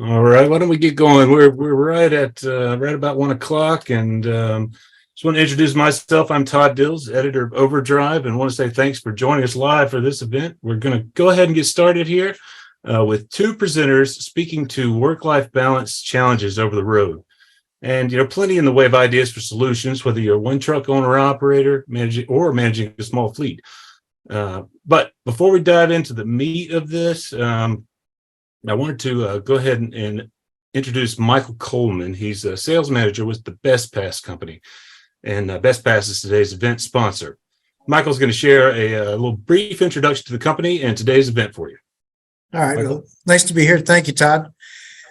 All right, why don't we get going? We're right at right about 1 o'clock, and just want to introduce myself. I'm Todd Dills, editor of Overdrive, and want to say thanks for joining us live for this event. We're going to go ahead and get started here with two presenters speaking to work-life balance challenges over the road, and plenty in the way of ideas for solutions, whether you're a one-truck owner-operator managing a small fleet. But before we dive into the meat of this, I wanted to go ahead and introduce Michael Coleman. He's a sales manager with the Best Pass company, and Best Pass is today's event sponsor. Michael's going to share a little brief introduction to the company and today's event for you. All right. Well, nice to be here. Thank you, Todd.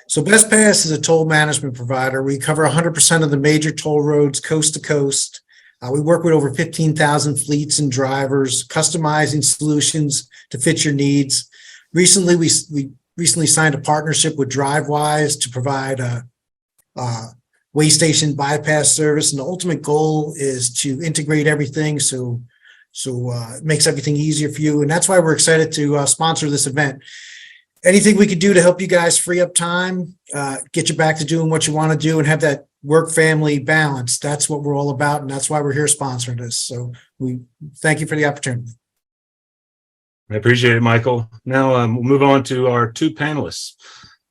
So Best Pass is a toll management provider. We cover 100% of the major toll roads coast to coast. We work with over 15,000 fleets and drivers, customizing solutions to fit your needs. Recently, we signed a partnership with DriveWise to provide a way station bypass service, and the ultimate goal is to integrate everything so it makes everything easier for you. And that's why we're excited to sponsor this event. Anything we could do to help you guys free up time, get you back to doing what you want to do, and have that work-family balance. That's what we're all about, and that's why we're here sponsoring this. So we thank you for the opportunity. I appreciate it, Michael. Now we'll move on to our two panelists.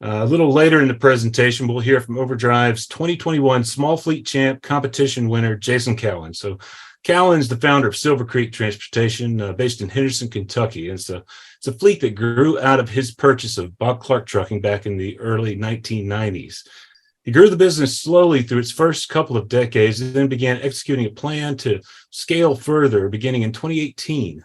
A little later in the presentation, we'll hear from Overdrive's 2021 Small Fleet Champ competition winner, Jason Cowan. So Cowan's the founder of Silver Creek Transportation, based in Henderson, Kentucky. And it's a fleet that grew out of his purchase of Bob Clark Trucking back in the early 1990s. He grew the business slowly through its first couple of decades and then began executing a plan to scale further beginning in 2018.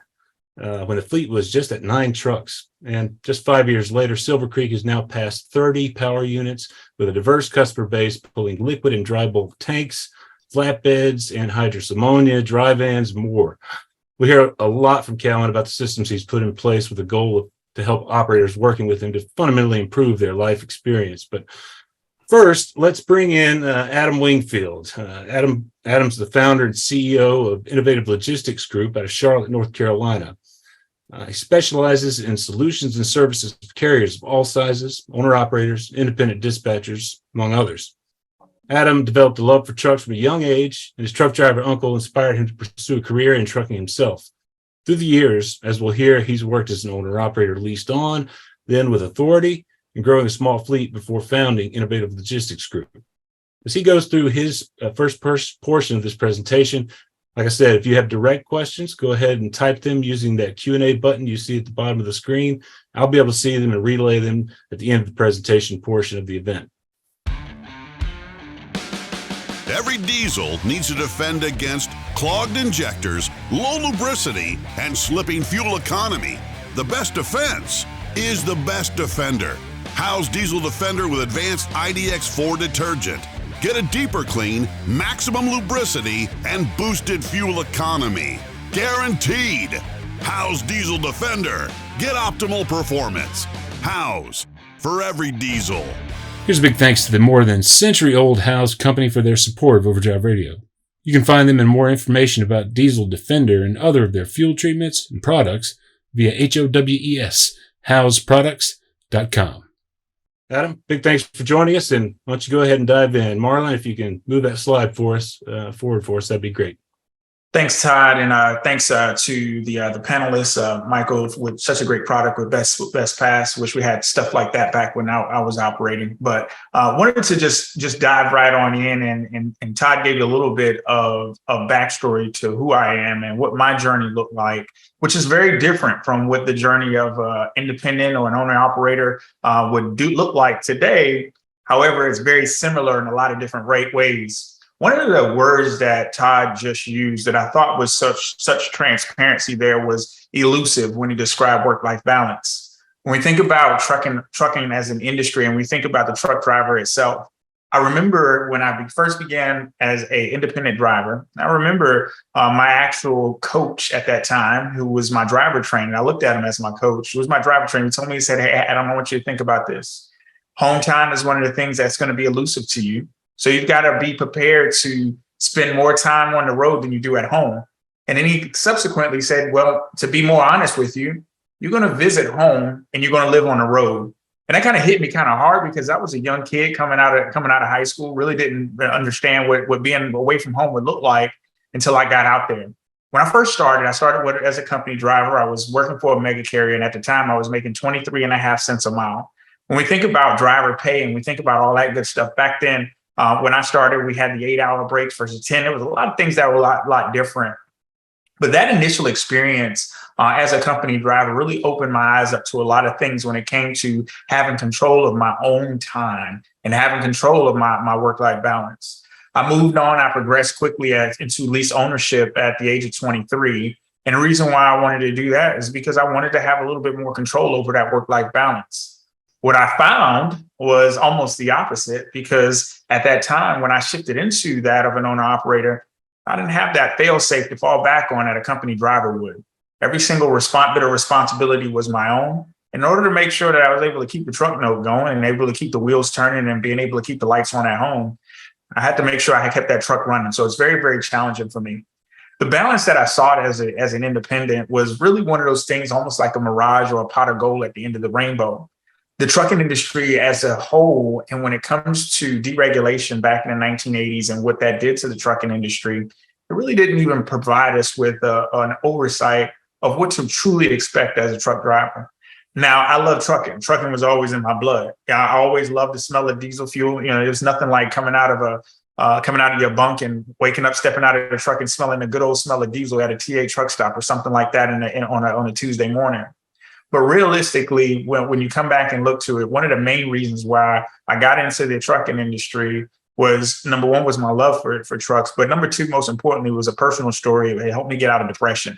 When the fleet was just at 9 trucks. And just 5 years later, Silver Creek has now passed 30 power units with a diverse customer base pulling liquid and dry bulk tanks, flatbeds, and hydrous ammonia, dry vans, more. We hear a lot from Cowan about the systems he's put in place with the goal to help operators working with him to fundamentally improve their life experience. But first, let's bring in Adam Wingfield. Adam's the founder and CEO of Innovative Logistics Group out of Charlotte, North Carolina. He specializes in solutions and services for carriers of all sizes, owner-operators, independent dispatchers, among others. Adam developed a love for trucks from a young age, and his truck driver uncle inspired him to pursue a career in trucking himself. Through the years, as we'll hear, he's worked as an owner-operator leased on, then with authority, and growing a small fleet before founding Innovative Logistics Group. As he goes through his first portion of this presentation, like I said, if you have direct questions, go ahead and type them using that Q&A button you see at the bottom of the screen. I'll be able to see them and relay them at the end of the presentation portion of the event. Every diesel needs to defend against clogged injectors, low lubricity, and slipping fuel economy. The best defense is the best defender. House Diesel Defender with advanced IDX4 detergent. Get a deeper clean, maximum lubricity, and boosted fuel economy. Guaranteed. House Diesel Defender. Get optimal performance. House, for every diesel. Here's a big thanks to the more than century-old House company for their support of Overdrive Radio. You can find them and more information about Diesel Defender and other of their fuel treatments and products via HOWES, houseproducts.com. Adam, big thanks for joining us, and why don't you go ahead and dive in. Marlon, if you can move that slide forward for us, that'd be great. Thanks, Todd, and thanks to the panelists, Michael, with such a great product with Best Pass. Wish we had stuff like that back when I was operating. But wanted to just dive right on in, and Todd gave you a little bit of backstory to who I am and what my journey looked like, which is very different from what the journey of independent or an owner operator would look like today. However, it's very similar in a lot of different ways. One of the words that Todd just used that I thought was such transparency there was elusive when he described work-life balance. When we think about trucking as an industry and we think about the truck driver itself, I remember when I first began as an independent driver, I remember my actual coach at that time, who was my driver trainer. I looked at him as my coach. He was my driver trainer. He told me, he said, "Hey, Adam, I want you to think about this. Home time is one of the things that's going to be elusive to you. So you've got to be prepared to spend more time on the road than you do at home." And then he subsequently said, "Well, to be more honest with you, you're going to visit home and you're going to live on the road. And that kind of hit me kind of hard because I was a young kid coming out of high school, really didn't understand what being away from home would look like until I got out there. When I first started, as a company driver. I was working for a mega carrier, and at the time I was making 23 and a half cents a mile. When we think about driver pay and we think about all that good stuff, back then, when I started, we had the 8-hour breaks versus 10. There was a lot of things that were a lot different. But that initial experience as a company driver really opened my eyes up to a lot of things when it came to having control of my own time and having control of my work-life balance. I moved on. I progressed quickly into lease ownership at the age of 23. And the reason why I wanted to do that is because I wanted to have a little bit more control over that work-life balance. What I found was almost the opposite, because at that time, when I shifted into that of an owner-operator, I didn't have that fail-safe to fall back on that a company driver would. Every single bit of responsibility was my own. In order to make sure that I was able to keep the truck note going and able to keep the wheels turning and being able to keep the lights on at home, I had to make sure I kept that truck running. So it's very, very challenging for me. The balance that I sought as an independent was really one of those things, almost like a mirage or a pot of gold at the end of the rainbow. The trucking industry as a whole, and when it comes to deregulation back in the 1980s and what that did to the trucking industry, it really didn't even provide us with an oversight of what to truly expect as a truck driver. Now, I love trucking. Trucking was always in my blood. I always loved the smell of diesel fuel. There's nothing like coming out of your bunk and waking up, stepping out of the truck and smelling the good old smell of diesel at a TA truck stop or something like that on a Tuesday morning. But realistically, when you come back and look to it, one of the main reasons why I got into the trucking industry was, number one, was my love for trucks. But number two, most importantly, was a personal story. It helped me get out of depression.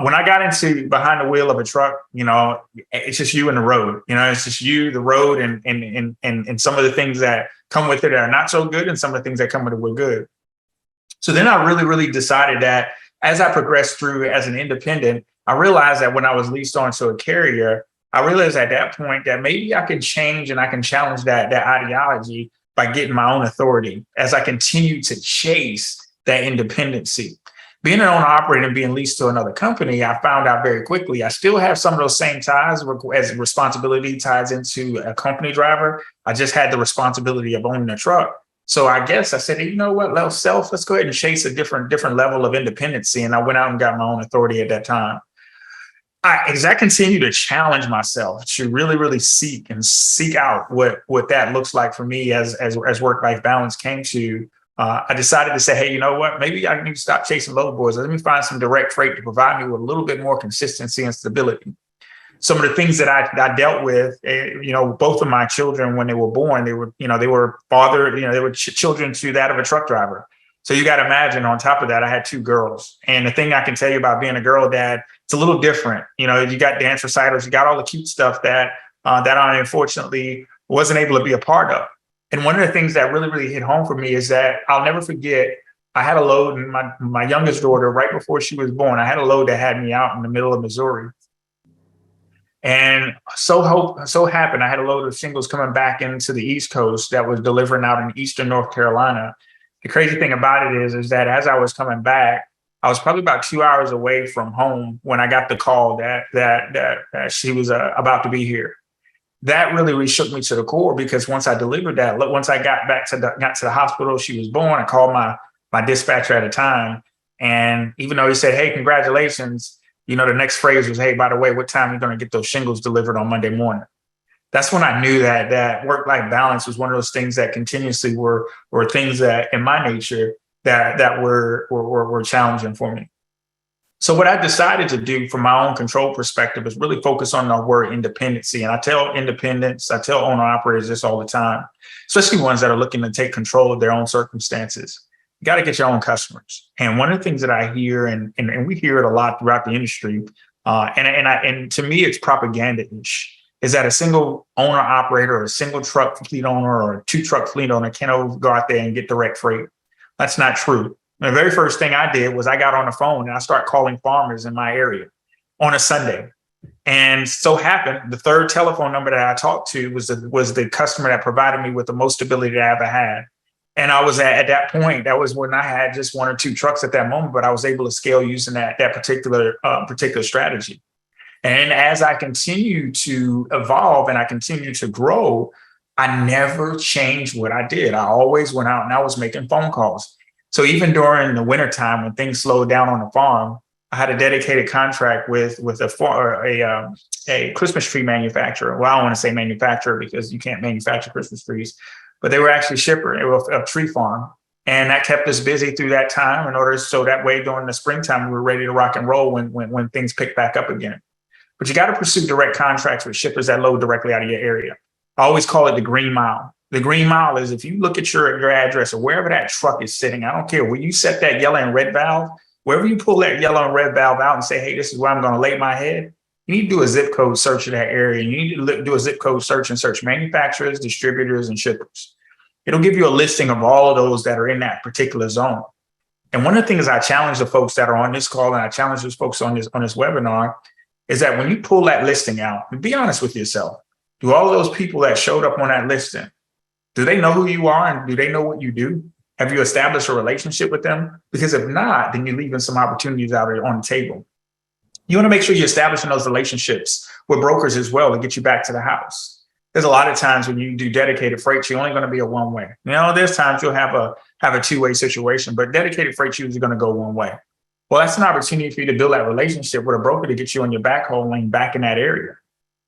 When I got into behind the wheel of a truck, it's just you and the road. It's just you, the road, and some of the things that come with it are not so good, and some of the things that come with it were good. So then I really, really decided that as I progressed through as an independent, I realized that when I was leased onto a carrier, I realized at that point that maybe I can change and I can challenge that ideology by getting my own authority as I continue to chase that independency. Being an owner operator and being leased to another company, I found out very quickly I still have some of those same ties as responsibility ties into a company driver. I just had the responsibility of owning a truck. So I guess I said, hey, you know what, let's go ahead and chase a different level of independency. And I went out and got my own authority at that time. As I continue to challenge myself to really, really seek out what that looks like for me as work-life balance came to, I decided to say, hey, you know what? Maybe I need to stop chasing load boards. Let me find some direct freight to provide me with a little bit more consistency and stability. Some of the things that I dealt with, both of my children, when they were born, they were children to that of a truck driver. So you got to imagine, on top of that, I had 2 girls. And the thing I can tell you about being a girl dad, it's a little different. You got dance recitals, you got all the cute stuff that I unfortunately wasn't able to be a part of. And one of the things that really, really hit home for me is that I'll never forget, I had a load, and my youngest daughter, right before she was born, I had a load that had me out in the middle of Missouri. And so happened, I had a load of shingles coming back into the East Coast that was delivering out in Eastern North Carolina. The crazy thing about it is that as I was coming back, I was probably about 2 hours away from home when I got the call that she was about to be here. That really shook me to the core, because once I delivered that, once I got to the hospital, she was born, I called my dispatcher at the time. And even though he said, hey, congratulations, the next phrase was, hey, by the way, what time are you going to get those shingles delivered on Monday morning? That's when I knew that work-life balance was one of those things that continuously were things that in my nature that were challenging for me. So what I decided to do from my own control perspective is really focus on the word independency. And I tell owner operators this all the time, especially ones that are looking to take control of their own circumstances. You got to get your own customers. And one of the things that I hear, and we hear it a lot throughout the industry, and to me, it's propaganda-ish, is that a single owner operator or a single truck fleet owner or a 2 truck fleet owner can't go out there and get direct freight. That's not true. The very first thing I did was I got on the phone and I started calling farmers in my area on a Sunday. And so happened, the third telephone number that I talked to was the customer that provided me with the most stability that I ever had. And I was at that point, that was when I had just 1 or 2 trucks at that moment, but I was able to scale using that particular strategy. And as I continue to evolve and I continue to grow, I never changed what I did. I always went out and I was making phone calls. So even during the wintertime when things slowed down on the farm, I had a dedicated contract with a Christmas tree manufacturer. Well, I don't want to say manufacturer because you can't manufacture Christmas trees, but they were actually shipper. It was a tree farm. And that kept us busy through that time in order so that way during the springtime, we were ready to rock and roll when things pick back up again. But you got to pursue direct contracts with shippers that load directly out of your area. I always call it the green mile. The green mile is if you look at your address or wherever that truck is sitting, I don't care where you set that yellow and red valve, wherever you pull that yellow and red valve out and say, hey, this is where I'm going to lay my head, you need to do a zip code search of that area. You need to do a zip code search and search manufacturers, distributors, and shippers. It'll give you a listing of all of those that are in that particular zone. And one of the things I challenge the folks that are on this call and I challenge those folks on this webinar is that when you pull that listing out, be honest with yourself. Do all of those people that showed up on that listing, do they know who you are and do they know what you do? Have you established a relationship with them? Because if not, then you're leaving some opportunities out there on the table. You want to make sure you're establishing those relationships with brokers as well to get you back to the house. There's a lot of times when you do dedicated freight, you're only going to be a one way. You know, there's times you'll have a two-way situation, but dedicated freight usually going to go one way. Well, that's an opportunity for you to build that relationship with a broker to get you on your backhaul lane back in that area.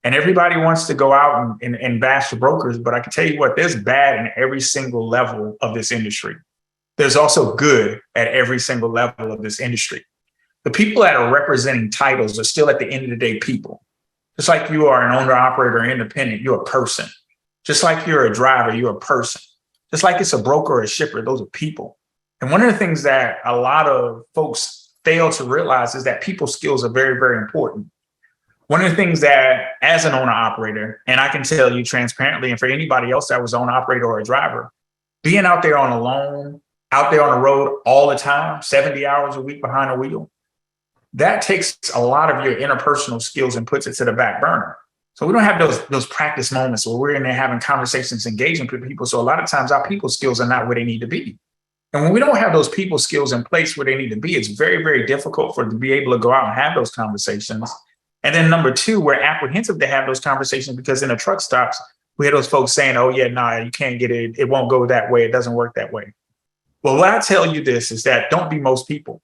And everybody wants to go out and bash the brokers, but I can tell you what, there's bad in every single level of this industry. There's also good at every single level of this industry. The people that are representing titles are still at the end of the day people. Just like you are an owner, operator, or independent, you're a person. Just like you're a driver, you're a person. Just like it's a broker or a shipper, those are people. And one of the things that a lot of folks fail to realize is that people skills are very, very important. One of the things that as an owner operator, and I can tell you transparently, and for anybody else that was an owner operator or a driver, being out there on a loan, out there on the road all the time, 70 hours a week behind a wheel, that takes a lot of your interpersonal skills and puts it to the back burner. So we don't have those practice moments where we're in there having conversations, engaging with people. So a lot of times our people skills are not where they need to be. And when we don't have those people skills in place where they need to be, it's very, very difficult for them to be able to go out and have those conversations. And then number two, we're apprehensive to have those conversations because in the truck stops, we have those folks saying, oh yeah, nah, you can't get it. It won't go that way. It doesn't work that way. Well, what I tell you this is that don't be most people.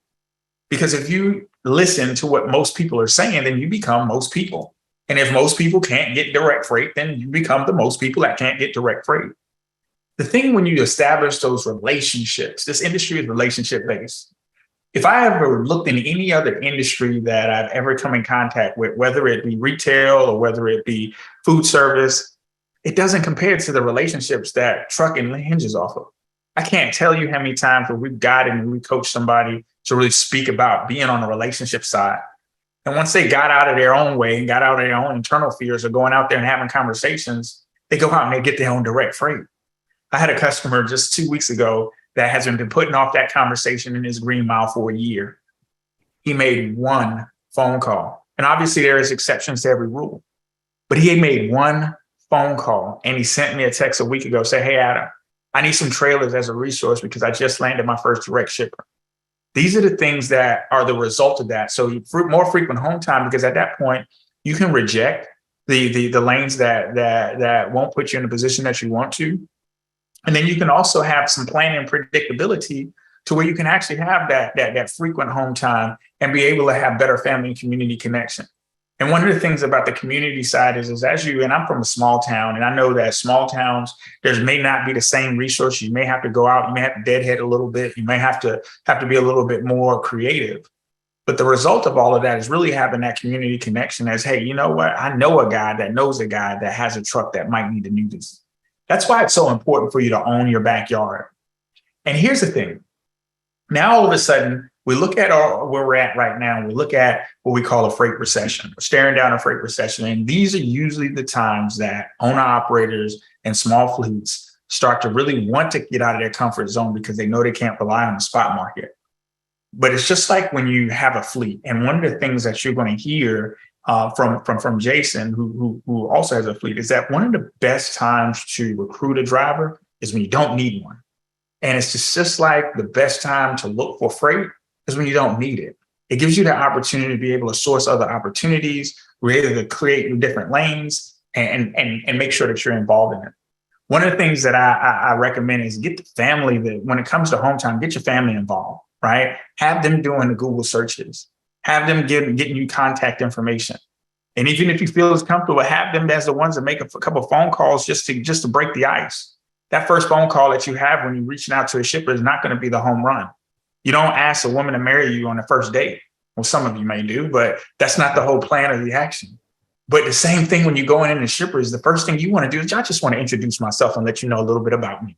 Because if you listen to what most people are saying, then you become most people. And if most people can't get direct freight, then you become the most people that can't get direct freight. The thing when you establish those relationships, this industry is relationship based. If I ever looked in any other industry that I've ever come in contact with, whether it be retail or whether it be food service, it doesn't compare to the relationships that trucking hinges off of. I can't tell you how many times where we've guided and we coached somebody to really speak about being on the relationship side. And once they got out of their own way and got out of their own internal fears of going out there and having conversations, they go out and they get their own direct freight. I had a customer just 2 weeks ago that has been putting off that conversation in his green mile for a year. He made one phone call. And obviously there is exceptions to every rule, but he made one phone call and he sent me a text a week ago, say, hey, Adam, I need some trailers as a resource because I just landed my first direct shipper. These are the things that are the result of that. So more frequent home time, because at that point you can reject the lanes that won't put you in a position that you want to. And then you can also have some planning and predictability to where you can actually have that frequent home time and be able to have better family and community connection. And one of the things about the community side is as you, and I'm from a small town, and I know that small towns, there may not be the same resource. You may have to go out, you may have to deadhead a little bit. You may have to be a little bit more creative. But the result of all of that is really having that community connection as, hey, you know what? I know a guy that knows a guy that has a truck that might need to do this. That's why it's so important for you to own your backyard. And here's the thing. Now, all of a sudden, we look at where we're at right now. We look at what we call a freight recession. We're staring down a freight recession. And these are usually the times that owner operators and small fleets start to really want to get out of their comfort zone because they know they can't rely on the spot market. But it's just like when you have a fleet. And one of the things that you're going to hear from Jason, who also has a fleet, is that one of the best times to recruit a driver is when you don't need one. And it's just like the best time to look for freight is when you don't need it. It gives you the opportunity to be able to source other opportunities, We're able to create different lanes and make sure that you're involved in it. One of the things that I recommend is get the family that when it comes to hometown, get your family involved, right? Have them doing the Google searches, have them getting you contact information. And even if you feel as comfortable, have them as the ones that make a couple of phone calls just to break the ice. That first phone call that you have when you're reaching out to a shipper is not going to be the home run. You don't ask a woman to marry you on the first date. Well, some of you may do, but that's not the whole plan of the action. But the same thing when you go in the shippers, the first thing you want to do is I just want to introduce myself and let you know a little bit about me.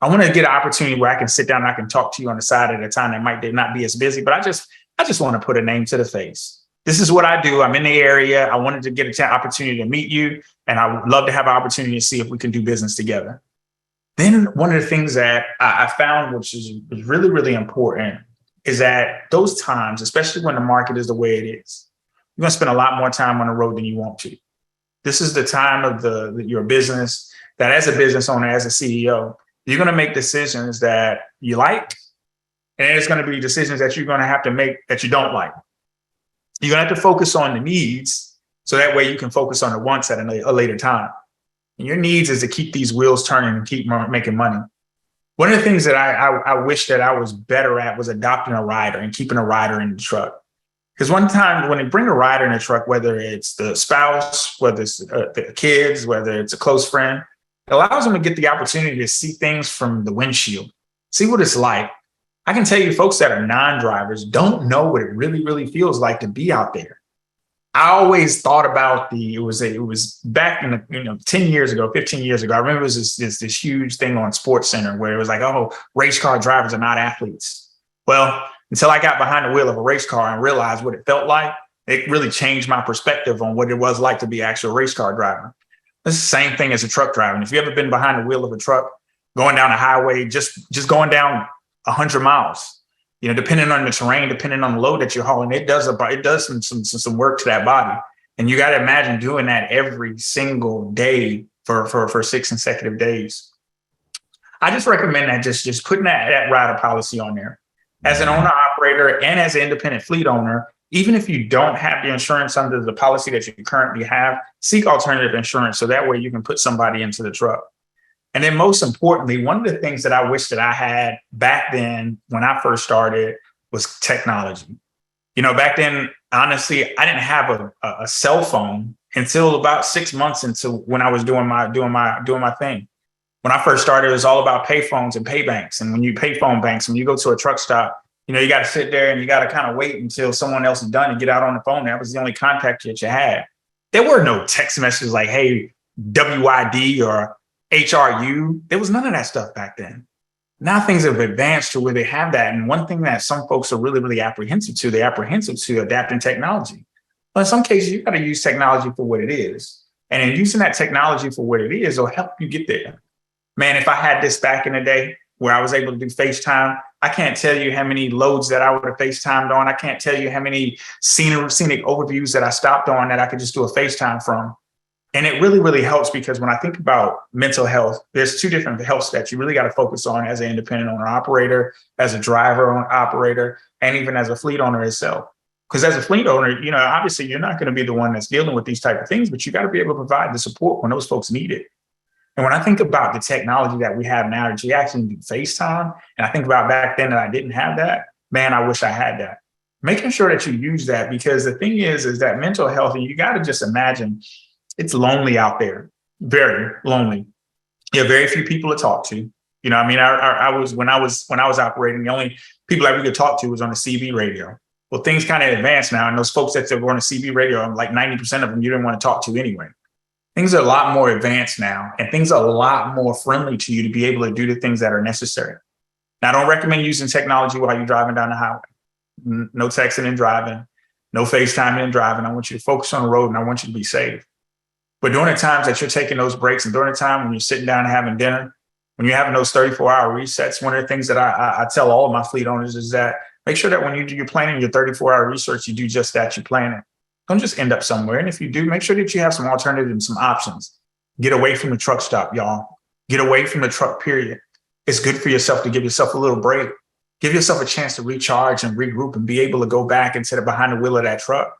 I want to get an opportunity where I can sit down and I can talk to you on the side at a time that might not be as busy, but I just want to put a name to the face. This is what I do. I'm in the area. I wanted to get an opportunity to meet you, and I would love to have an opportunity to see if we can do business together. Then one of the things that I found, which is really, really important, is that those times, especially when the market is the way it is, you're going to spend a lot more time on the road than you want to. This is the time of your business that as a business owner, as a CEO, you're going to make decisions that you like, and there's going to be decisions that you're going to have to make that you don't like. You're going to have to focus on the needs so that way you can focus on the wants at a later time. And your needs is to keep these wheels turning and keep making money. One of the things that I wish that I was better at was adopting a rider and keeping a rider in the truck. Because one time when they bring a rider in the truck, whether it's the spouse, whether it's the kids, whether it's a close friend, it allows them to get the opportunity to see things from the windshield, see what it's like. I can tell you folks that are non-drivers don't know what it really, really feels like to be out there. I always thought about it was back in 10 years ago, 15 years ago. I remember it was this huge thing on Sports Center where it was like, oh, race car drivers are not athletes. Well, until I got behind the wheel of a race car and realized what it felt like, it really changed my perspective on what it was like to be an actual race car driver. It's the same thing as a truck driving. If you ever been behind the wheel of a truck, going down a highway, just going down 100 miles, depending on the terrain, depending on the load that you're hauling, it does some work to that body. And you got to imagine doing that every single day for 6 consecutive days. I just recommend that just putting that rider policy on there. As an owner operator and as an independent fleet owner, even if you don't have the insurance under the policy that you currently have, seek alternative insurance so that way you can put somebody into the truck. And then most importantly, one of the things that I wish that I had back then when I first started was technology. Back then, honestly, I didn't have a cell phone until about 6 months into when I was doing my thing. When I first started, it was all about pay phones and pay banks. And when you pay phone banks, when you go to a truck stop, you got to sit there and you got to kind of wait until someone else is done and get out on the phone. That was the only contact that you had. There were no text messages like, hey, WID or HRU. There was none of that stuff back then. Now things have advanced to where they have that. And one thing that some folks are really, really apprehensive to adapting technology. But in some cases, you got to use technology for what it is. And in using that technology for what it is, it'll help you get there. Man, if I had this back in the day where I was able to do FaceTime, I can't tell you how many loads that I would have FaceTimed on. I can't tell you how many scenic overviews that I stopped on that I could just do a FaceTime from. And it really, really helps because when I think about mental health, there's two different healths that you really got to focus on as an independent owner operator, as a driver operator, and even as a fleet owner itself. Because as a fleet owner, obviously you're not going to be the one that's dealing with these type of things, but you got to be able to provide the support when those folks need it. And when I think about the technology that we have now, that you actually do FaceTime, and I think about back then that I didn't have that, man, I wish I had that. Making sure that you use that, because the thing is that mental health, and you got to just imagine, it's lonely out there, very lonely. You have very few people to talk to. I was when I was operating, the only people that we could talk to was on the CB radio. Well, things kind of advanced now, and those folks that were on the CB radio, like 90% of them, you didn't want to talk to anyway. Things are a lot more advanced now, and things are a lot more friendly to you to be able to do the things that are necessary. Now, I don't recommend using technology while you're driving down the highway. No texting and driving, no FaceTiming and driving. I want you to focus on the road, and I want you to be safe. But during the times that you're taking those breaks, and during the time when you're sitting down and having dinner, when you're having those 34-hour resets, one of the things that I tell all of my fleet owners is that make sure that when you're planning your 34-hour research, you do just that, you plan it. Don't just end up somewhere. And if you do, make sure that you have some alternatives and some options. Get away from the truck stop, y'all. Get away from the truck, period. It's good for yourself to give yourself a little break. Give yourself a chance to recharge and regroup and be able to go back and sit behind the wheel of that truck.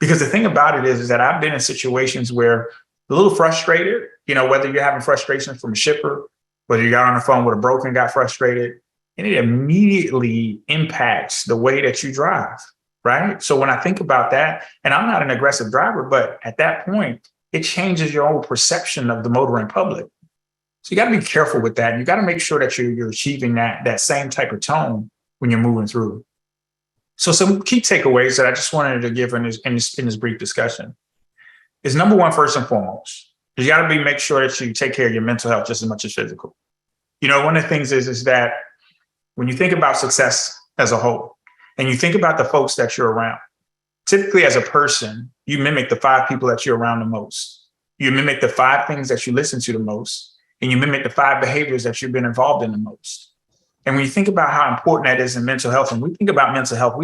Because the thing about it is that I've been in situations where a little frustrated, whether you're having frustration from a shipper, whether you got on the phone with a broker and got frustrated, and it immediately impacts the way that you drive, right? So when I think about that, and I'm not an aggressive driver, but at that point, it changes your whole perception of the motoring public. So you got to be careful with that. And you got to make sure that you're achieving that same type of tone when you're moving through. So some key takeaways that I just wanted to give in this brief discussion is number one, first and foremost, you got to make sure that you take care of your mental health just as much as physical. One of the things is that when you think about success as a whole, and you think about the folks that you're around, typically as a person, you mimic the 5 people that you're around the most. You mimic the 5 things that you listen to the most, and you mimic the 5 behaviors that you've been involved in the most. And when you think about how important that is in mental health, and we think about mental health,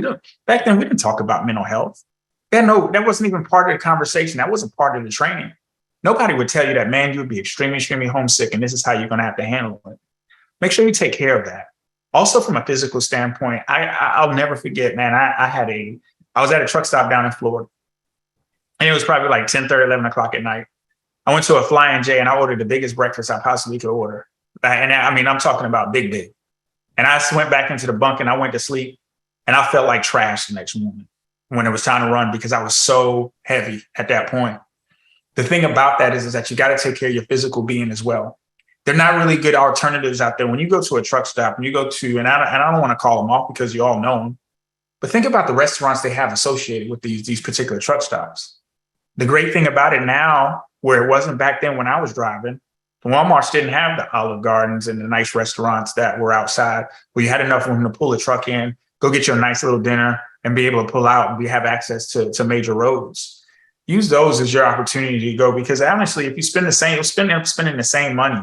back then we didn't talk about mental health. That wasn't even part of the conversation. That wasn't part of the training. Nobody would tell you that, man, you would be extremely, extremely homesick, and this is how you're going to have to handle it. Make sure you take care of that. Also, from a physical standpoint, I'll never forget, man, I was at a truck stop down in Florida, and it was probably like 10:30, 11 o'clock at night. I went to a Flying J and I ordered the biggest breakfast I possibly could order. And I mean, I'm talking about big. And I went back into the bunk and I went to sleep, and I felt like trash the next morning when it was time to run because I was so heavy at that point. The thing about that is that you got to take care of your physical being as well. They're not really good alternatives out there. When you go to a truck stop and you go to, and I don't want to call them off because you all know them, but think about the restaurants they have associated with these particular truck stops. The great thing about it now, where it wasn't back then when I was driving, Walmart's didn't have the Olive Gardens and the nice restaurants that were outside where you had enough room to pull a truck in, go get you a nice little dinner, and be able to pull out and have access to major roads. Use those as your opportunity to go, because honestly, if you spend the same, spending the same money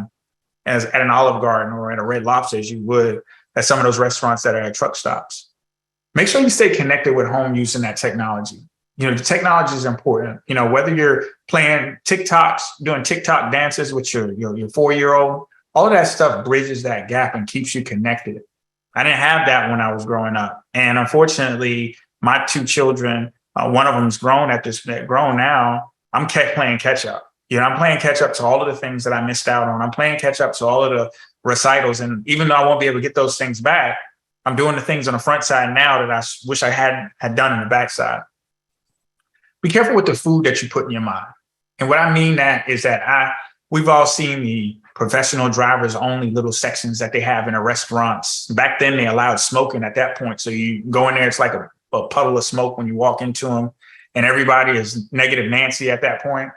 as at an Olive Garden or at a Red Lobster as you would at some of those restaurants that are at truck stops. Make sure you stay connected with home using that technology. The technology is important. Whether you're playing TikToks, doing TikTok dances with your 4-year-old, all of that stuff bridges that gap and keeps you connected. I didn't have that when I was growing up. And unfortunately, my 2 children, one of them's grown now. I'm playing catch up. I'm playing catch up to all of the things that I missed out on. I'm playing catch up to all of the recitals. And even though I won't be able to get those things back, I'm doing the things on the front side now that I wish I had done in the backside. Be careful with the food that you put in your mind. And what I mean that is that we've all seen the professional drivers only little sections that they have in the restaurants. Back then they allowed smoking at that point. So you go in there, it's like a puddle of smoke when you walk into them, and everybody is negative Nancy at that point.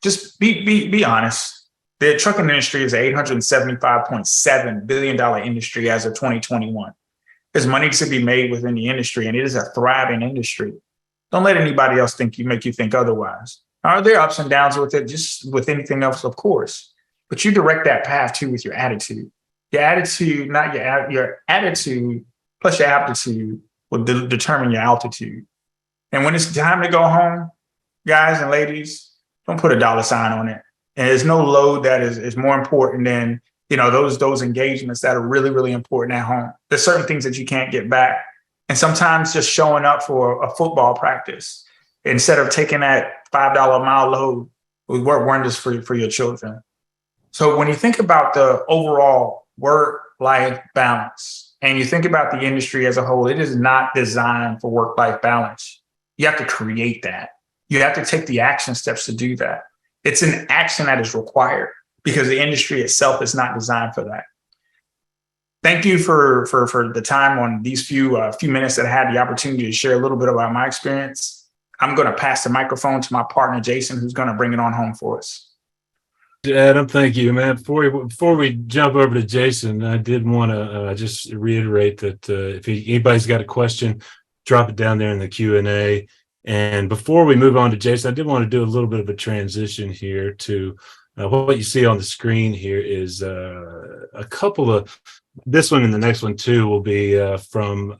Just be honest. The trucking industry is an $875.7 billion industry as of 2021. There's money to be made within the industry, and it is a thriving industry. Don't let anybody else make you think otherwise. Are there ups and downs with it? Just with anything else, of course. But you direct that path too with your attitude. Your attitude, not your attitude plus your aptitude will determine your altitude. And when it's time to go home, guys and ladies, don't put a dollar sign on it. And there's no load that is more important than those engagements that are really, really important at home. There's certain things that you can't get back. And sometimes just showing up for a football practice instead of taking that $5 a mile load will work wonders for your children. So when you think about the overall work-life balance and you think about the industry as a whole, it is not designed for work-life balance. You have to create that. You have to take the action steps to do that. It's an action that is required because the industry itself is not designed for that. Thank you for the time on these few minutes that I had the opportunity to share a little bit about my experience. I'm going to pass the microphone to my partner, Jason, who's going to bring it on home for us. Adam, thank you, man. Before we jump over to Jason, I did want to just reiterate that if anybody's got a question, drop it down there in the Q&A. And before we move on to Jason, I did want to do a little bit of a transition here to what you see on the screen here is a couple of, this one and the next one too will be from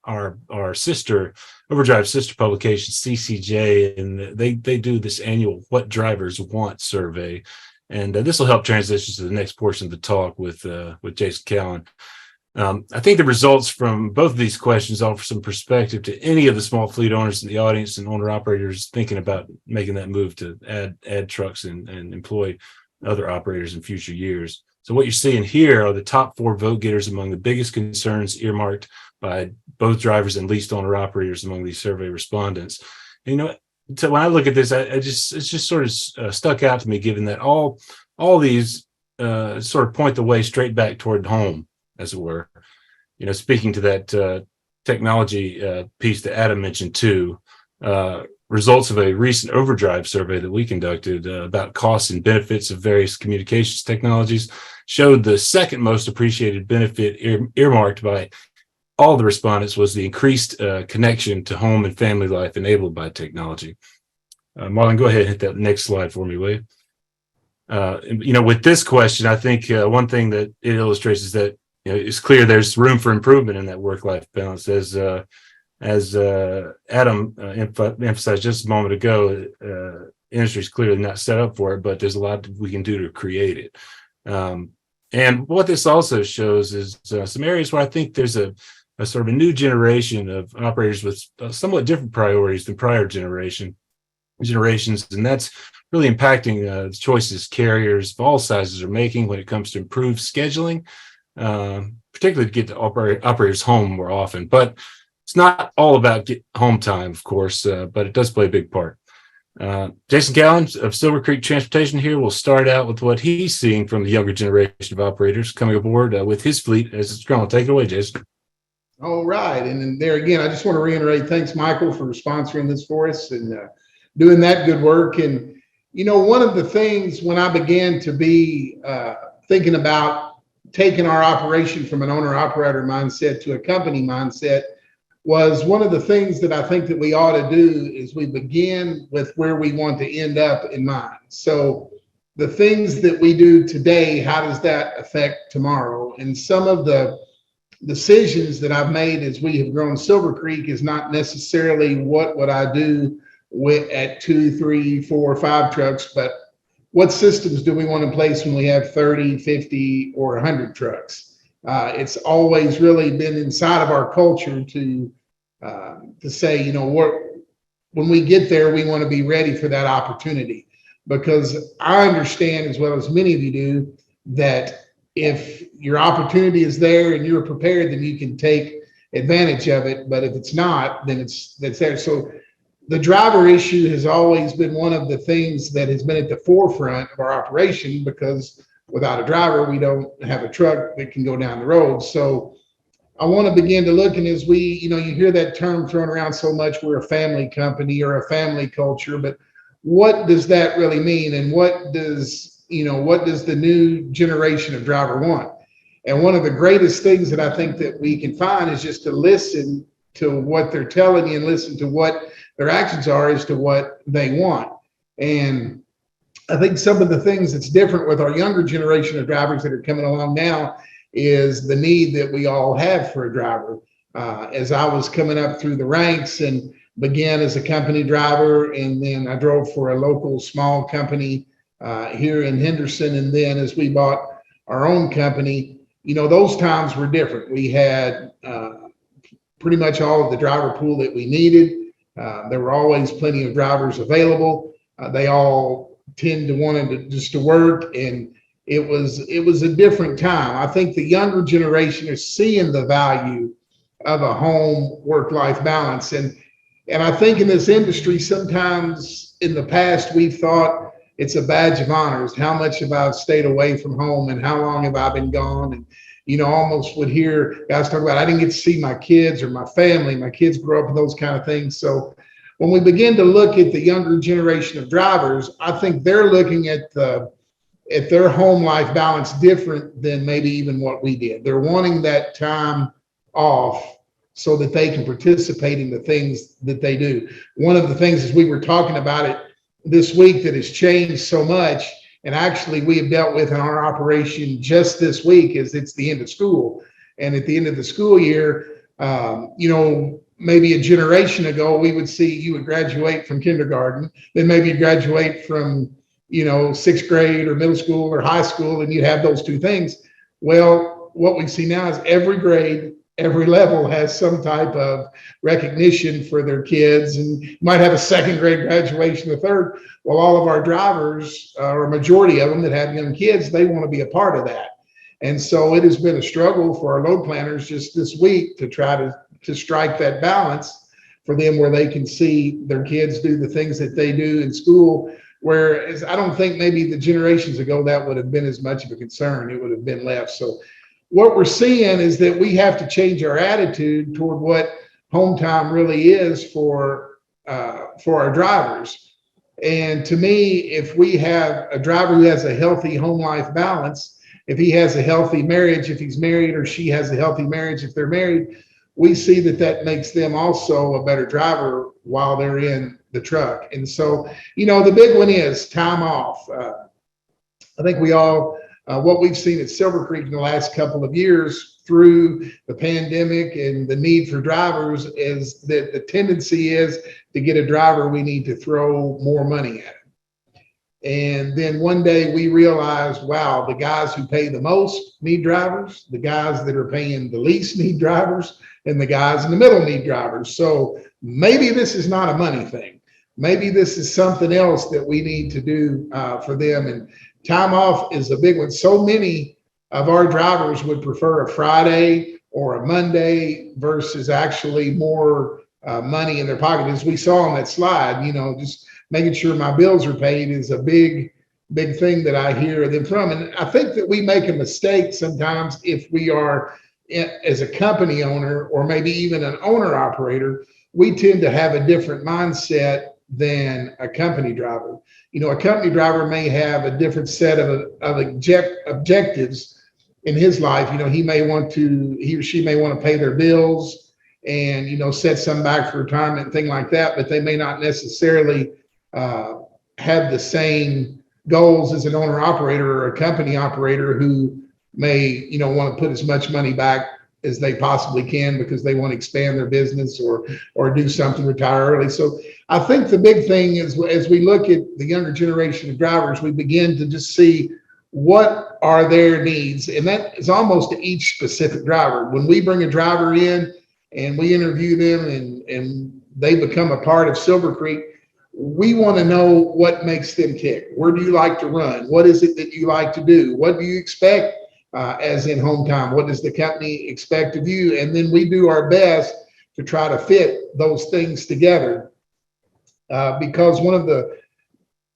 our sister, Overdrive sister publication, CCJ, and they do this annual What Drivers Want survey. And this will help transition to the next portion of the talk with Jason Cowan. I think the results from both of these questions offer some perspective to any of the small fleet owners in the audience and owner operators thinking about making that move to add trucks and employ other operators in future years. So what you're seeing here are the top 4 vote getters among the biggest concerns earmarked by both drivers and leased owner operators among these survey respondents. And, so when I look at this, it's just sort of stuck out to me, given that all these sort of point the way straight back toward home, as it were. Speaking to that technology piece that Adam mentioned too, results of a recent Overdrive survey that we conducted about costs and benefits of various communications technologies showed the second most appreciated benefit earmarked by all the respondents was the increased connection to home and family life enabled by technology. Marlon, go ahead and hit that next slide for me, will you? With this question, I think one thing that it illustrates is that it's clear there's room for improvement in that work-life balance. As Adam emphasized just a moment ago, industry is clearly not set up for it, but there's a lot we can do to create it. And what this also shows is some areas where I think there's a sort of a new generation of operators with somewhat different priorities than prior generations, and that's really impacting the choices carriers of all sizes are making when it comes to improved scheduling, particularly to get the operators home more often. But it's not all about home time, of course, but it does play a big part. Jason Cowan of Silver Creek Transportation here will start out with what he's seeing from the younger generation of operators coming aboard with his fleet as it's grown. Take it away, Jason. All right. And then there again, I just want to reiterate, thanks, Michael, for sponsoring this for us and doing that good work. And, one of the things when I began to be thinking about taking our operation from an owner-operator mindset to a company mindset was one of the things that I think that we ought to do is we begin with where we want to end up in mind. So the things that we do today, how does that affect tomorrow? And some of the decisions that I've made as we have grown Silver Creek is not necessarily what would I do at 2, 3, 4, 5 trucks, but what systems do we want in place when we have 30, 50, or 100 trucks? It's always really been inside of our culture to say, when we get there, we want to be ready for that opportunity, because I understand, as well as many of you do, that if your opportunity is there and you're prepared, then you can take advantage of it. But if it's not, then that's there. So the driver issue has always been one of the things that has been at the forefront of our operation, because without a driver, we don't have a truck that can go down the road. So I want to begin to look, and as we, you hear that term thrown around so much, we're a family company or a family culture, but what does that really mean? And what does the new generation of driver want? And one of the greatest things that I think that we can find is just to listen to what they're telling you and listen to what their actions are as to what they want. And I think some of the things that's different with our younger generation of drivers that are coming along now is the need that we all have for a driver. As I was coming up through the ranks and began as a company driver, and then I drove for a local small company here in Henderson, and then as we bought our own company, those times were different. We had pretty much all of the driver pool that we needed. There were always plenty of drivers available. They all tend to want to work, and it was a different time. I think the younger generation is seeing the value of a home work-life balance, and I think in this industry, sometimes in the past we've thought it's a badge of honor is how much have I stayed away from home and how long have I been gone. And almost would hear guys talk about, I didn't get to see my kids or my family. My kids grew up with those kind of things. So when we begin to look at the younger generation of drivers, I think they're looking at their home life balance different than maybe even what we did. They're wanting that time off so that they can participate in the things that they do. One of the things, as we were talking about it this week, that has changed so much, and actually we have dealt with in our operation just this week, is it's the end of school. And at the end of the school year, maybe a generation ago, we would see you would graduate from kindergarten, then maybe you'd graduate from, 6th grade or middle school or high school, and you'd have those two things. Well, what we see now is every grade, every level has some type of recognition for their kids, and you might have a second grade graduation, a third. Well, all of our drivers, or a majority of them that have young kids, they want to be a part of that. And so it has been a struggle for our load planners just this week to try to strike that balance for them where they can see their kids do the things that they do in school. Whereas I don't think maybe the generations ago that would have been as much of a concern. It would have been less. So what we're seeing is that we have to change our attitude toward what home time really is for our drivers. And to me, if we have a driver who has a healthy home life balance, if he has a healthy marriage, if he's married, or she has a healthy marriage, if they're married, we see that that makes them also a better driver while they're in the truck. And so, the big one is time off. I think we all, what we've seen at Silver Creek in the last couple of years through the pandemic and the need for drivers is that the tendency is to get a driver, we need to throw more money at him. And then one day we realized, wow, the guys who pay the most need drivers, the guys that are paying the least need drivers, and the guys in the middle need drivers. So maybe this is not a money thing. Maybe this is something else that we need to do for them. And time off is a big one. So many of our drivers would prefer a Friday or a Monday versus actually more money in their pocket. As we saw on that slide, just making sure my bills are paid is a big thing that I hear them from. And I think that we make a mistake sometimes if we are, as a company owner or maybe even an owner operator, we tend to have a different mindset than a company driver. A company driver may have a different set of objectives in his life. He or she may want to pay their bills and, set some back for retirement and things like that, but they may not necessarily have the same goals as an owner operator or a company operator who may, want to put as much money back as they possibly can because they want to expand their business or do something, retire early. So I think the big thing is, as we look at the younger generation of drivers, we begin to just see what are their needs. And that is almost to each specific driver. When we bring a driver in and we interview them and they become a part of Silver Creek, we want to know what makes them tick. Where do you like to run? What is it that you like to do? What do you expect as in home time? What does the company expect of you? And then we do our best to try to fit those things together because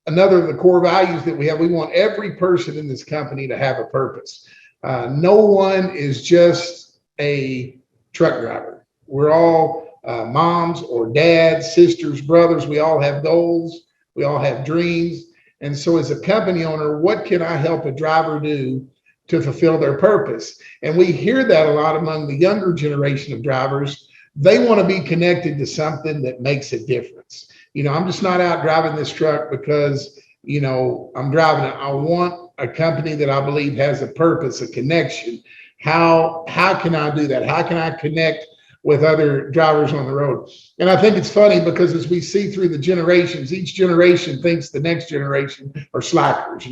another of the core values that we have, we want every person in this company to have a purpose. No one is just a truck driver. We're all moms or dads, sisters, brothers. We all have goals. We all have dreams. And so as a company owner, what can I help a driver do to fulfill their purpose? And we hear that a lot among the younger generation of drivers. They want to be connected to something that makes a difference. I'm just not out driving this truck because, I'm driving it. I want a company that I believe has a purpose, a connection. How can I do that? How can I connect with other drivers on the road? And I think it's funny because as we see through the generations, each generation thinks the next generation are slackers.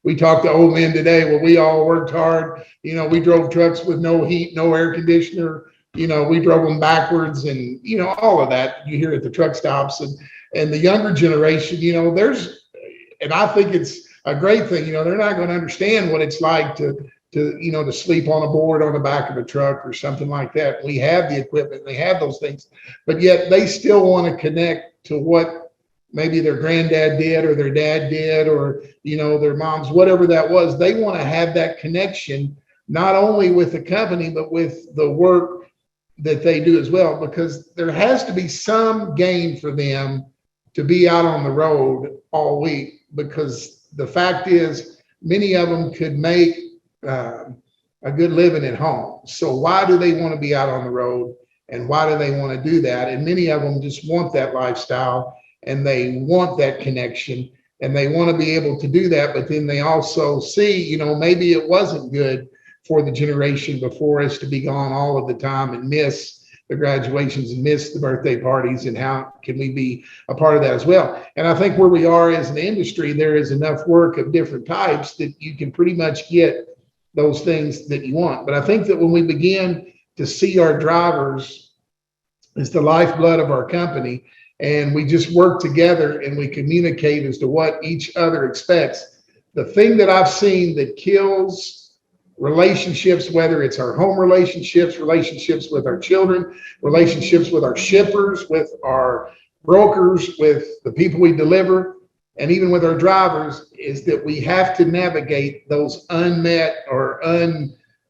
We talked to old men today. Well, we all worked hard. We drove trucks with no heat, no air conditioner. We drove them backwards and, all of that you hear at the truck stops. And the younger generation, and I think it's a great thing, they're not going to understand what it's like to sleep on a board on the back of a truck or something like that. We have the equipment, they have those things, but yet they still want to connect to what maybe their granddad did or their dad did or, their moms, whatever that was. They want to have that connection, not only with the company, but with the work that they do as well, because there has to be some gain for them to be out on the road all week, because the fact is many of them could make a good living at home. So why do they want to be out on the road and why do they want to do that? And many of them just want that lifestyle and they want that connection and they want to be able to do that. But then they also see, maybe it wasn't good for the generation before us to be gone all of the time and miss the graduations and miss the birthday parties, and how can we be a part of that as well? And I think where we are as an industry, there is enough work of different types that you can pretty much get those things that you want. But I think that when we begin to see our drivers as the lifeblood of our company, and we just work together and we communicate as to what each other expects, the thing that I've seen that kills relationships, whether it's our home relationships, relationships with our children, relationships with our shippers, with our brokers, with the people we deliver, and even with our drivers, is that we have to navigate those unmet or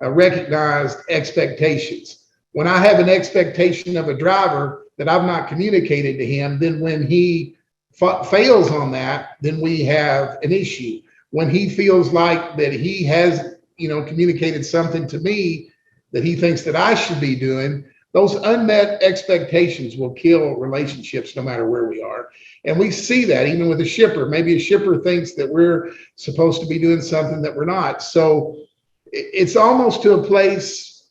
unrecognized expectations. When I have an expectation of a driver that I've not communicated to him, then when he fails on that, then we have an issue. When he feels like that he has, communicated something to me that he thinks that I should be doing, those unmet expectations will kill relationships no matter where we are. And we see that even with a shipper. Maybe a shipper thinks that we're supposed to be doing something that we're not. So it's almost to a place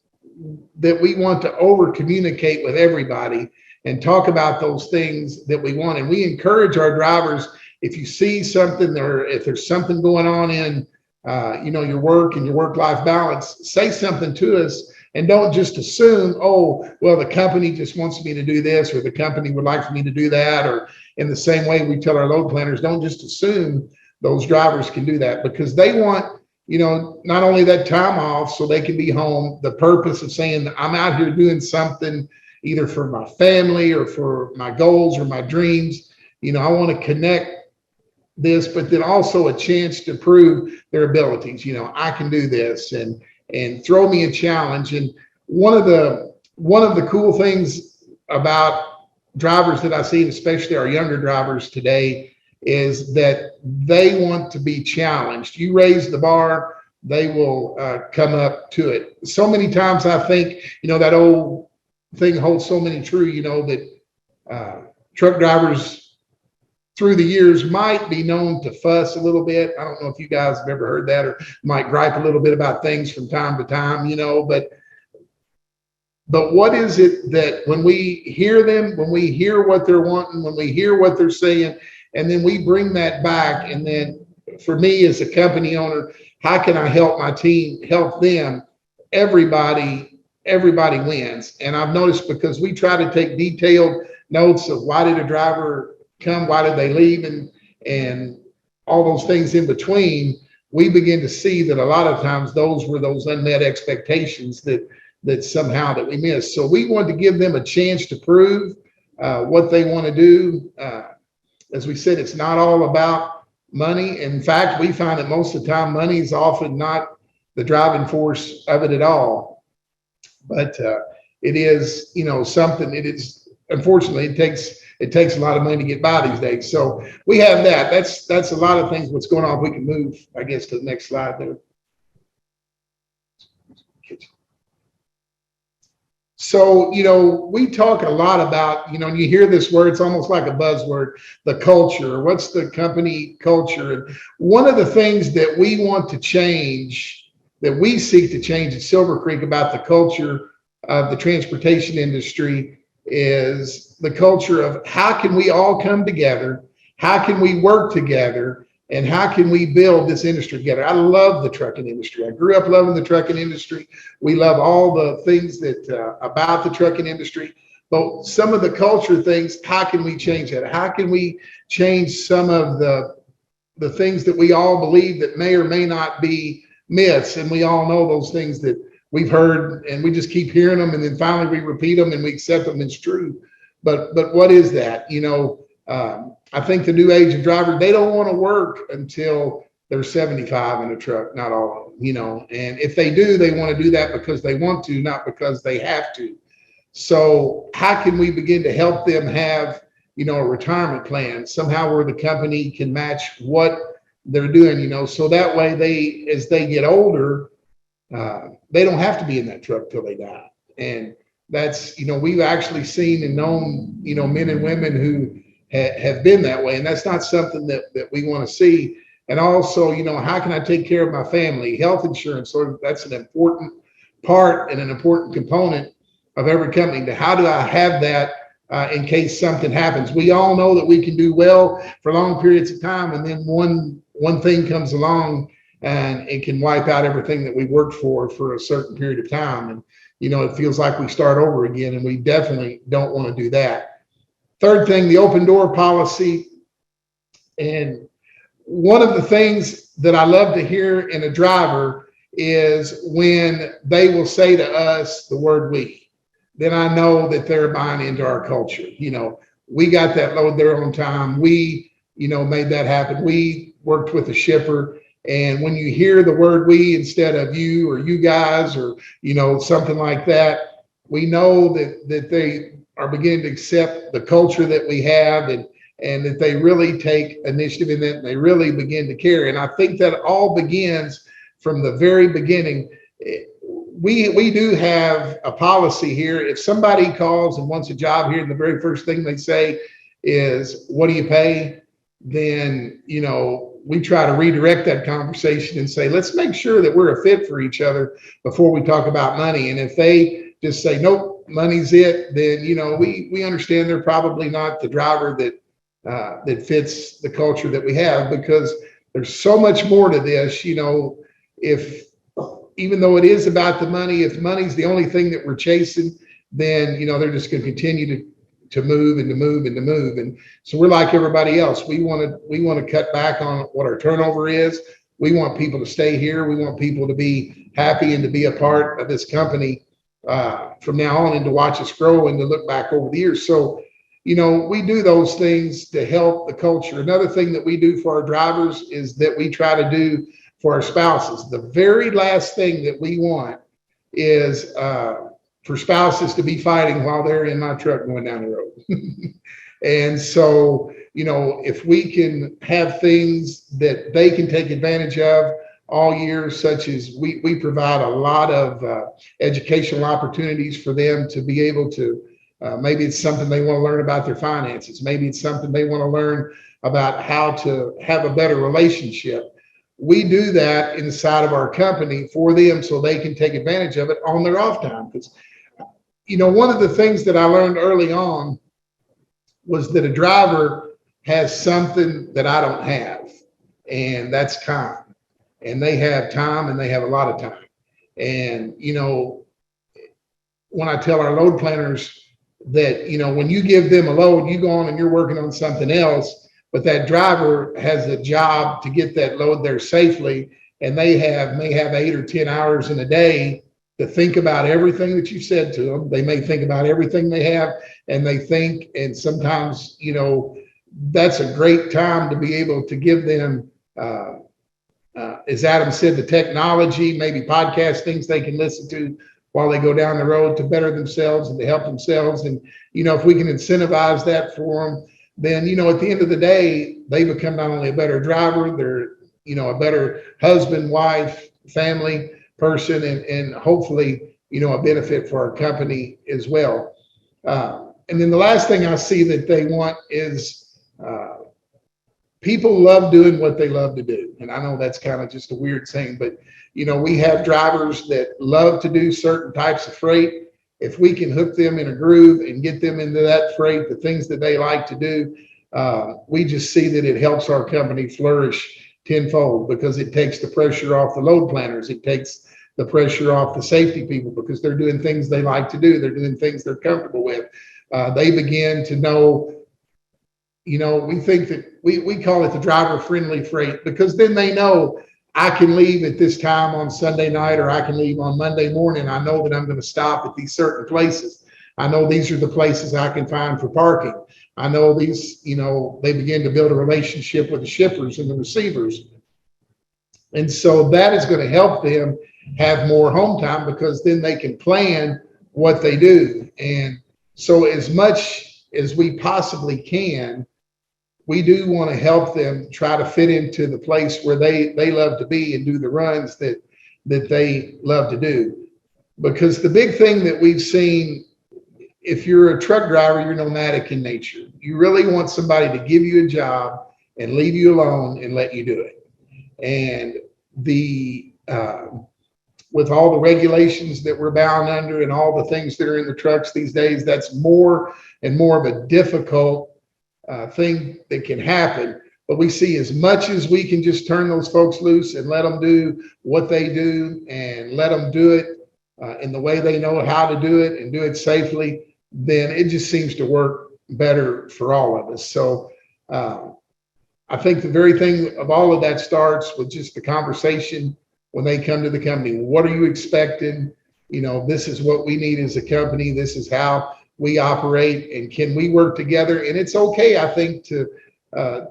that we want to over communicate with everybody and talk about those things that we want. And we encourage our drivers, if you see something or if there's something going on in your work and your work-life balance, say something to us. And don't just assume, oh, well, the company just wants me to do this, or the company would like for me to do that. Or in the same way we tell our load planners, don't just assume those drivers can do that, because they want, not only that time off so they can be home, the purpose of saying I'm out here doing something either for my family or for my goals or my dreams. I want to connect this, but then also a chance to prove their abilities. I can do this, and throw me a challenge. And one of the cool things about drivers that I see, especially our younger drivers today, is that they want to be challenged. You raise the bar, they will come up to it. So many times I think, that old thing holds so many true, that truck drivers through the years might be known to fuss a little bit. I don't know if you guys have ever heard that, or might gripe a little bit about things from time to time, but what is it that when we hear them, when we hear what they're wanting, when we hear what they're saying, and then we bring that back, and then for me as a company owner, how can I help my team, help them? Everybody wins. And I've noticed, because we try to take detailed notes of why did a driver come, why did they leave, and all those things in between, we begin to see that a lot of times those were those unmet expectations that somehow that we missed. So we want to give them a chance to prove what they want to do. As we said, it's not all about money. In fact, we find that most of the time money is often not the driving force of it at all. But it is, something. It is, unfortunately, it takes a lot of money to get by these days. So we have that. That's a lot of things what's going on. We can move, I guess, to the next slide there. So, we talk a lot about, you hear this word, it's almost like a buzzword, the culture. What's the company culture? And one of the things that we want to change, that we seek to change at Silver Creek about the culture of the transportation industry, is the culture of how can we all come together, how can we work together, and how can we build this industry together. I love the trucking industry. I grew up loving the trucking industry. We love all the things that about the trucking industry, but some of the culture things, how can we change that? How can we change some of the things that we all believe that may or may not be myths? And we all know those things that we've heard, and we just keep hearing them, and then finally we repeat them and we accept them as true. But what is that? I think the new age of driver, they don't want to work until they're 75 in a truck, not all of them, and if they do, they want to do that because they want to, not because they have to. So how can we begin to help them have, a retirement plan somehow where the company can match what they're doing, so that way as they get older, they don't have to be in that truck till they die. And that's, we've actually seen and known, men and women who have been that way. And that's not something that we want to see. And also, how can I take care of my family? Health insurance, that's an important part and an important component of every company. How do I have that in case something happens? We all know that we can do well for long periods of time, and then one thing comes along and it can wipe out everything that we worked for a certain period of time. And, it feels like we start over again, and we definitely don't want to do that. Third thing, the open door policy. And one of the things that I love to hear in a driver is when they will say to us the word "we," then I know that they're buying into our culture. We got that load there on time. We, made that happen. We worked with a shipper. And when you hear the word "we" instead of "you" or "you guys" or, something like that, we know that they are beginning to accept the culture that we have, and that they really take initiative in it, and they really begin to care. And I think that all begins from the very beginning. We do have a policy here. If somebody calls and wants a job here, and the very first thing they say is, "What do you pay?" Then, we try to redirect that conversation and say, let's make sure that we're a fit for each other before we talk about money. And if they just say, "Nope, money's it," then, we understand they're probably not the driver that fits the culture that we have, because there's so much more to this. If, even though it is about the money, if money's the only thing that we're chasing, then, they're just going to continue to move and to move and to move. And so we're like everybody else. We want to cut back on what our turnover is. We want people to stay here. We want people to be happy and to be a part of this company from now on, and to watch us grow and to look back over the years. So, we do those things to help the culture. Another thing that we do for our drivers is that we try to do for our spouses. The very last thing that we want is for spouses to be fighting while they're in my truck going down the road. And so, if we can have things that they can take advantage of all year, such as we provide a lot of educational opportunities for them to be able to, maybe it's something they want to learn about their finances. Maybe it's something they want to learn about how to have a better relationship. We do that inside of our company for them so they can take advantage of it on their off time. Because, one of the things that I learned early on was that a driver has something that I don't have, and that's time. And they have time, and they have a lot of time. And, when I tell our load planners that, when you give them a load, you go on and you're working on something else, but that driver has a job to get that load there safely, and they may have 8 or 10 hours in a day to think about everything that you said to them. They may think about everything they have, and and sometimes, that's a great time to be able to give them, as Adam said, the technology, maybe podcast things they can listen to while they go down the road to better themselves and to help themselves. And, if we can incentivize that for them, then, at the end of the day, they become not only a better driver, they're, a better husband, wife, family person, and hopefully, a benefit for our company as well. And then the last thing I see that they want is people love doing what they love to do. And I know that's kind of just a weird thing, but, we have drivers that love to do certain types of freight. If we can hook them in a groove and get them into that freight, the things that they like to do, we just see that it helps our company flourish tenfold, because it takes the pressure off the load planners. It takes the pressure off the safety people, because they're doing things they like to do. They're doing things they're comfortable with. They begin to know, we think that we call it the driver friendly freight, because then they know I can leave at this time on Sunday night, or I can leave on Monday morning. I know that I'm going to stop at these certain places. I know these are the places I can find for parking. I know these, they begin to build a relationship with the shippers and the receivers. And so that is going to help them have more home time, because then they can plan what they do. And so as much as we possibly can, we do want to help them try to fit into the place where they love to be and do the runs that they love to do. Because the big thing that we've seen, if you're a truck driver, you're nomadic in nature. You really want somebody to give you a job and leave you alone and let you do it. And with all the regulations that we're bound under and all the things that are in the trucks these days, that's more and more of a difficult thing that can happen. but we see as much as we can just turn those folks loose and let them do what they do and let them do it in the way they know how to do it and do it safely, then it just seems to work better for all of us. So I think the very thing of all of that starts with just the conversation when they come to the company. What are you expecting? This is what we need as a company. This is how we operate, and can we work together? And it's okay, I think, to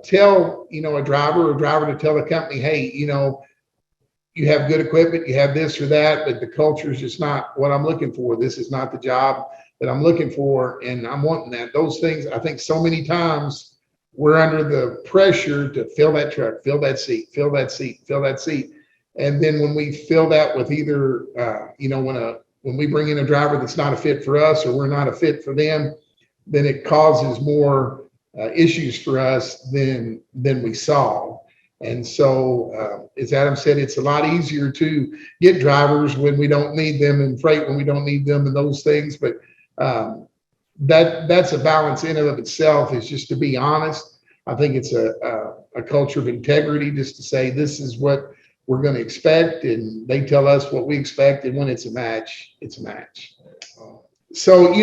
tell, a driver to tell a company, hey, you have good equipment, you have this or that, but the culture is just not what I'm looking for. This is not the job that I'm looking for, and I'm wanting that. Those things, I think so many times we're under the pressure to fill that truck, fill that seat, fill that seat, fill that seat. And then when we fill that with either, when we bring in a driver that's not a fit for us or we're not a fit for them, then it causes more issues for us than we solve. And so, as Adam said, it's a lot easier to get drivers when we don't need them and freight when we don't need them and those things. But that's a balance in and of itself, is just to be honest. I think it's a culture of integrity, just to say this is what we're going to expect, and they tell us what we expect, and when it's a match, it's a match. So,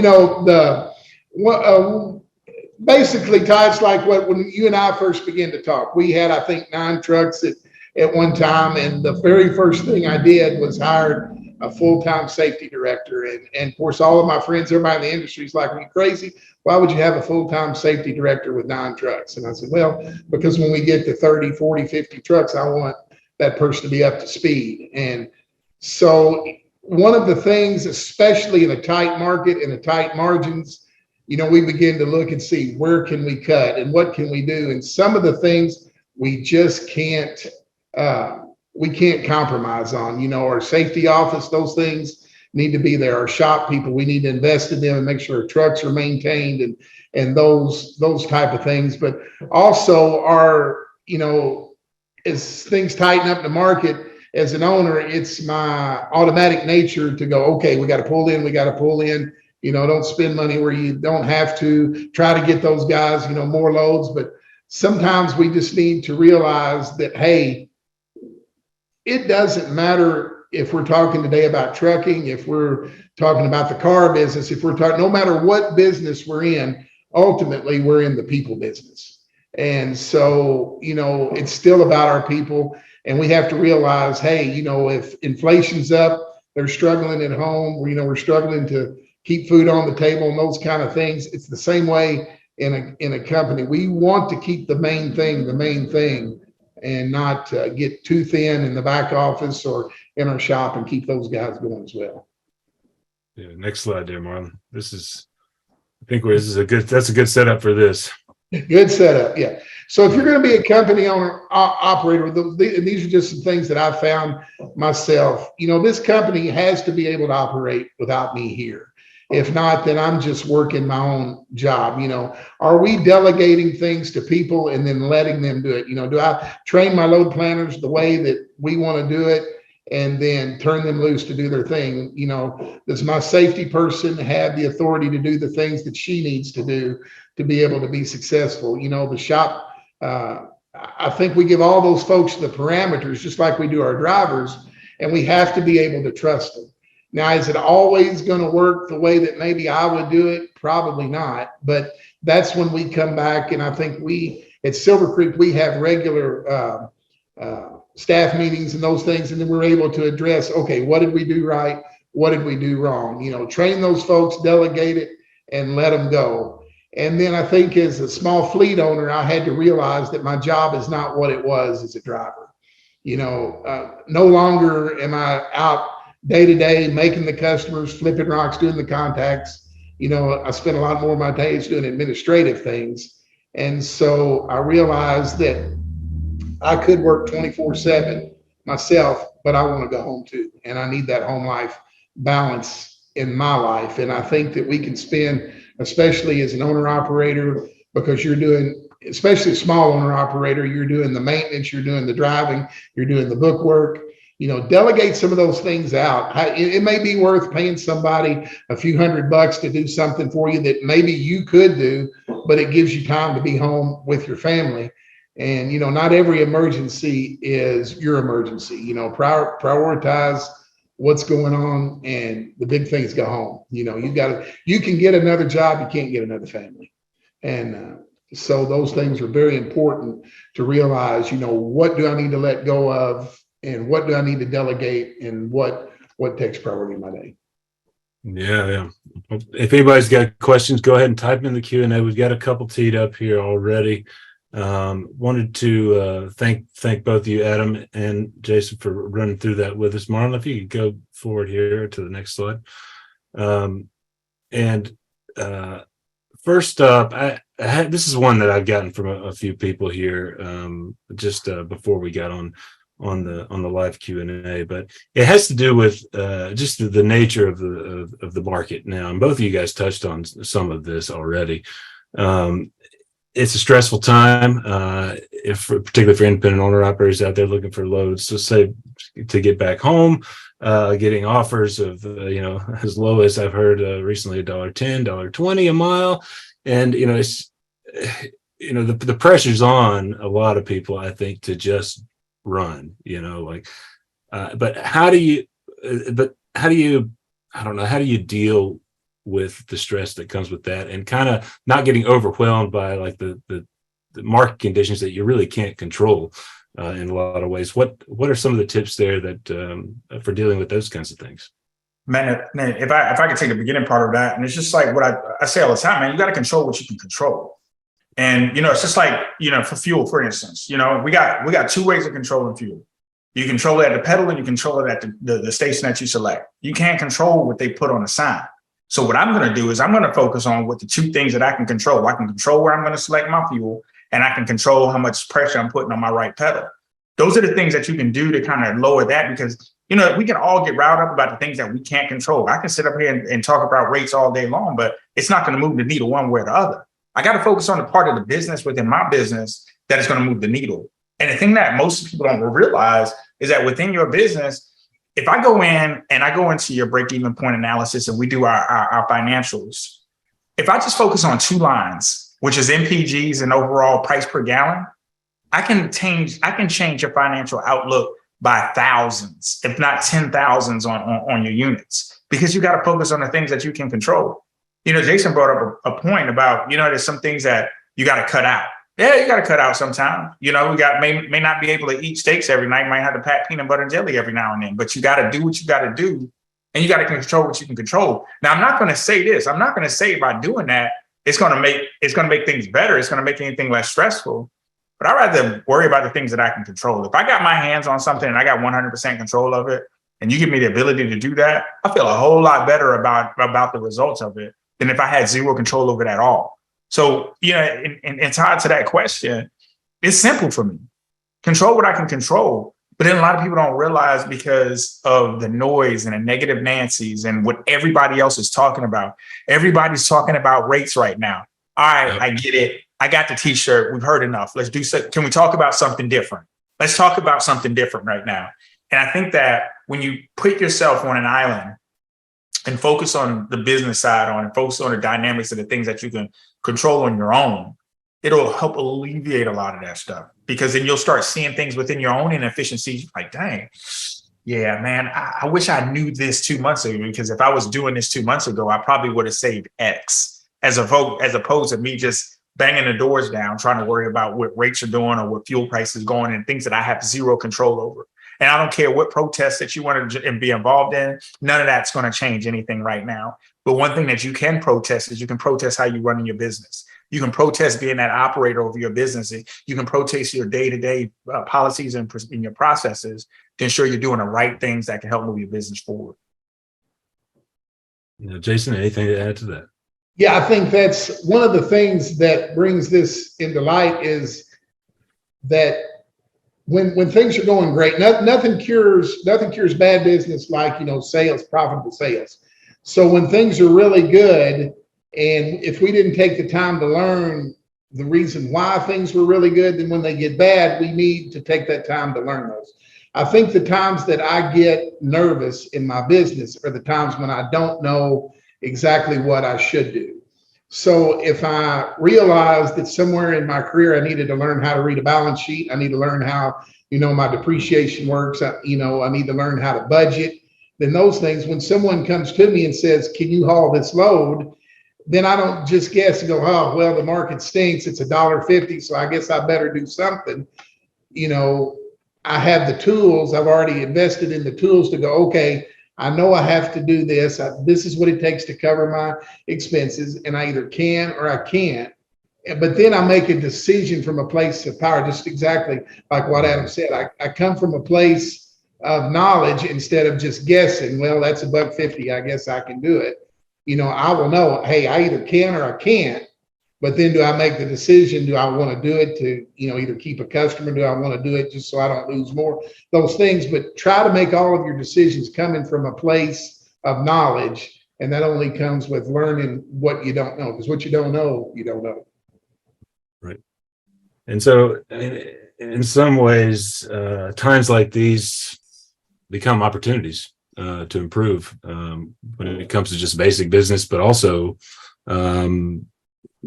basically, Todd, it's like when you and I first began to talk, we had, I think, 9 trucks at one time, and the very first thing I did was hired a full-time safety director. And of course, all of my friends, everybody in the industry is like, are you crazy? Why would you have a full-time safety director with 9 trucks? And I said, well, because when we get to 30, 40, 50 trucks, I want that person to be up to speed. And so one of the things, especially in a tight market and a tight margins, we begin to look and see where can we cut and what can we do. And some of the things we just can't compromise on. Our safety office, those things need to be there. Our shop people, we need to invest in them and make sure our trucks are maintained and those type of things. But also as things tighten up the market, as an owner, it's my automatic nature to go, okay, we got to pull in. Don't spend money where you don't have to. Try to get those guys, more loads. But sometimes we just need to realize that, hey, it doesn't matter if we're talking today about trucking, if we're talking about the car business, if we're talking, no matter what business we're in, ultimately we're in the people business. And so, it's still about our people, and we have to realize, hey, if inflation's up, they're struggling at home, we're struggling to keep food on the table and those kind of things. It's the same way in a company. We want to keep the main thing, and not get too thin in the back office or in our shop, and keep those guys going as well. Yeah. Next slide there, Marlon. That's a good setup for this. Good setup. Yeah. So if you're going to be a company owner, operator, these are just some things that I've found myself. This company has to be able to operate without me here. If not, then I'm just working my own job. Are we delegating things to people and then letting them do it? Do I train my load planners the way that we want to do it and then turn them loose to do their thing? Does my safety person have the authority to do the things that she needs to do to be able to be successful? The shop, I think we give all those folks the parameters, just like we do our drivers, and we have to be able to trust them. Now, is it always going to work the way that maybe I would do it? Probably not. But that's when we come back, and I think at Silver Creek, we have regular staff meetings and those things, and then we're able to address, okay, what did we do right? What did we do wrong? Train those folks, delegate it, and let them go. And then I think as a small fleet owner, I had to realize that my job is not what it was as a driver. No longer am I out day to day making the customers, flipping rocks, doing the contacts. I spend a lot more of my days doing administrative things. And so I realized that I could work 24/7 myself, but I want to go home too. And I need that home life balance in my life. And I think that we can spend, especially as an owner operator, because you're doing, especially a small owner operator, you're doing the maintenance, you're doing the driving, you're doing the book work. Delegate some of those things out. It may be worth paying somebody a few $100 to do something for you that maybe you could do, but it gives you time to be home with your family. And, not every emergency is your emergency. Prioritize what's going on, and the big things go home. You can get another job, you can't get another family. And so those things are very important to realize, what do I need to let go of, and what do I need to delegate, and what takes priority in my day. Yeah. If anybody's got questions, go ahead and type them in the Q&A. We've got a couple teed up here already. Wanted to thank both you, Adam and Jason, for running through that with us. Marlon, if you could go forward here to the next slide. First up, this is one that I've gotten from a few people here just before we got on the live Q&A, but it has to do with just the nature of the market now. And both of you guys touched on some of this already. It's a stressful time, particularly for independent owner operators out there looking for loads. So say to get back home, getting offers of as low as I've heard recently, $1.10, $1.20 a mile, and it's the pressure's on a lot of people, I think, to just run. But how do you deal with the stress that comes with that, and kind of not getting overwhelmed by like the market conditions that you really can't control in a lot of ways? What are some of the tips there that for dealing with those kinds of things? Man, if I could take the beginning part of that, and it's just like what I say all the time, man, you got to control what you can control. And it's just like for fuel, for instance, we got two ways of controlling fuel. You control it at the pedal, and you control it at the station that you select. You can't control what they put on the sign. So what I'm going to do is I'm going to focus on what the two things that I can control. I can control where I'm going to select my fuel, and I can control how much pressure I'm putting on my right pedal. Those are the things that you can do to kind of lower that, because, we can all get riled up about the things that we can't control. I can sit up here and talk about rates all day long, but it's not going to move the needle one way or the other. I got to focus on the part of the business within my business that is going to move the needle. And the thing that most people don't realize is that within your business, if I go in and I go into your break-even point analysis and we do our financials, if I just focus on two lines, which is MPGs and overall price per gallon, I can change your financial outlook by thousands, if not 10,000s on your units, because you got to focus on the things that you can control. Jason brought up a point about, there's some things that you got to cut out. Yeah, you got to cut out sometime. We may not be able to eat steaks every night, might have to pack peanut butter and jelly every now and then, but you got to do what you got to do, and you got to control what you can control. Now, I'm not going to say this. I'm not going to say by doing that, it's going to make things better. It's going to make anything less stressful. But I'd rather worry about the things that I can control. If I got my hands on something and I got 100% control of it, and you give me the ability to do that, I feel a whole lot better about the results of it than if I had zero control over it at all. So, and tied to that question, it's simple for me. Control what I can control. But then a lot of people don't realize, because of the noise and the negative Nancy's and what everybody else is talking about. Everybody's talking about rates right now. All right, I get it. I got the t-shirt. We've heard enough. Let's do so. Can we talk about something different? Let's talk about something different right now. And I think that when you put yourself on an island and focus on the business side and focus on the dynamics of the things that you can control on your own, it'll help alleviate a lot of that stuff, because then you'll start seeing things within your own inefficiencies. Like, dang, yeah, man, I wish I knew this 2 months ago, because if I was doing this 2 months ago, I probably would have saved X, as opposed to me just banging the doors down, trying to worry about what rates are doing or what fuel prices going, and things that I have zero control over. And I don't care what protests that you want to be involved in. None of that's going to change anything right now. But one thing that you can protest is you can protest how you run your business. You can protest being that operator over your business. You can protest your day-to-day policies and in your processes to ensure you're doing the right things that can help move your business forward. Jason, anything to add to that? Yeah, I think that's one of the things that brings this into light, is that when things are going great, nothing cures bad business like, sales, profitable sales. So when things are really good, and if we didn't take the time to learn the reason why things were really good, then when they get bad, we need to take that time to learn those. I think the times that I get nervous in my business are the times when I don't know exactly what I should do. So if I realized that somewhere in my career, I needed to learn how to read a balance sheet, I need to learn how, my depreciation works, I need to learn how to budget, then those things, when someone comes to me and says, can you haul this load? Then I don't just guess and go, oh, well, the market stinks. It's $1.50. So I guess I better do something. I have the tools. I've already invested in the tools to go, okay, I know I have to do this. This is what it takes to cover my expenses. And I either can or I can't. But then I make a decision from a place of power, just exactly like what Adam said. I come from a place of knowledge instead of just guessing, well, that's $1.50. I guess I can do it. I will know, hey, I either can or I can't. But then do I make the decision? Do I want to do it to, either keep a customer? Do I want to do it just so I don't lose more? Those things. But try to make all of your decisions coming from a place of knowledge. And that only comes with learning what you don't know, because what you don't know, you don't know. Right. And so in some ways, times like these become opportunities to improve when it comes to just basic business, but also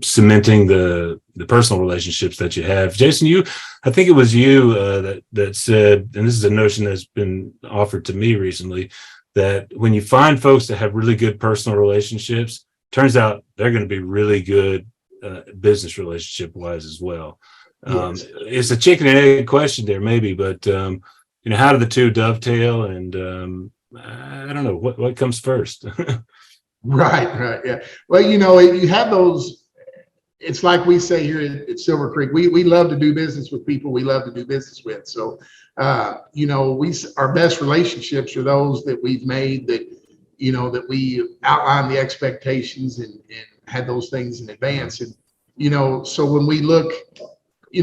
cementing the personal relationships that you have. Jason, I think it was you that said, and this is a notion that's been offered to me recently, that when you find folks that have really good personal relationships, turns out they're going to be really good business relationship wise as well. Yes. It's a chicken and egg question there, maybe, but how do the two dovetail? And I don't know what comes first. Right. Yeah. Well, you have those. It's like we say here at Silver Creek, we love to do business with people we love to do business with. So, our best relationships are those that we've made that, that we outline the expectations and had those things in advance. And, so when we look,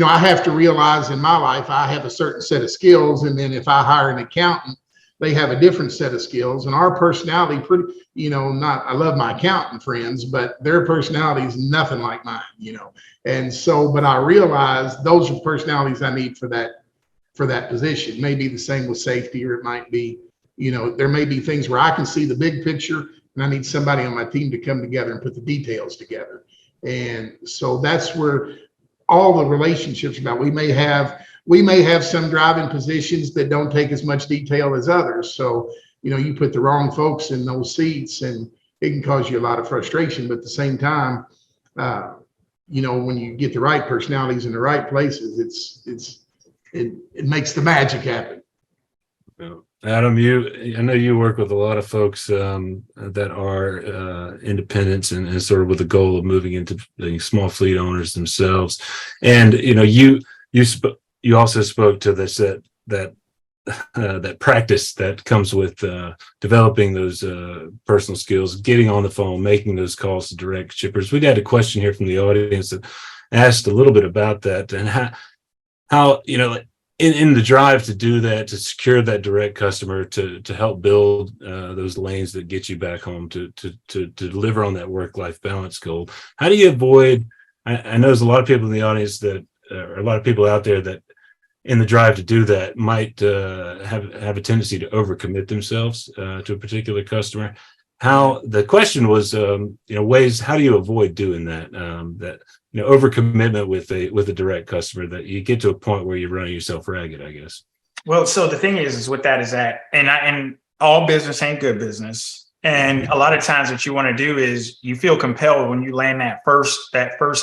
I have to realize in my life, I have a certain set of skills. And then if I hire an accountant, they have a different set of skills, and our personality I love my accountant friends, but their personality is nothing like mine, And so, but I realize those are personalities I need for that position. Maybe the same with safety, or it might be, there may be things where I can see the big picture and I need somebody on my team to come together and put the details together. And so that's where all the relationships about. We may have some driving positions that don't take as much detail as others. So, you put the wrong folks in those seats and it can cause you a lot of frustration. But at the same time, when you get the right personalities in the right places, it makes the magic happen. Adam, I know you work with a lot of folks that are independents and sort of with the goal of moving into being small fleet owners themselves. And, you also spoke to this, that practice that comes with developing those personal skills, getting on the phone, making those calls to direct shippers. We had a question here from the audience that asked a little bit about that, and how in the drive to do that, to secure that direct customer, to help build those lanes that get you back home, to deliver on that work-life balance goal. How do you avoid? I know there's a lot of people in the audience that, or a lot of people out there that, in the drive to do that, might have a tendency to overcommit themselves to a particular customer. The question was, ways, how do you avoid doing that? Overcommitment with a direct customer, that you get to a point where you're running yourself ragged, I guess. Well, so the thing is with that is that, and all business ain't good business. And a lot of times what you want to do is you feel compelled when you land that first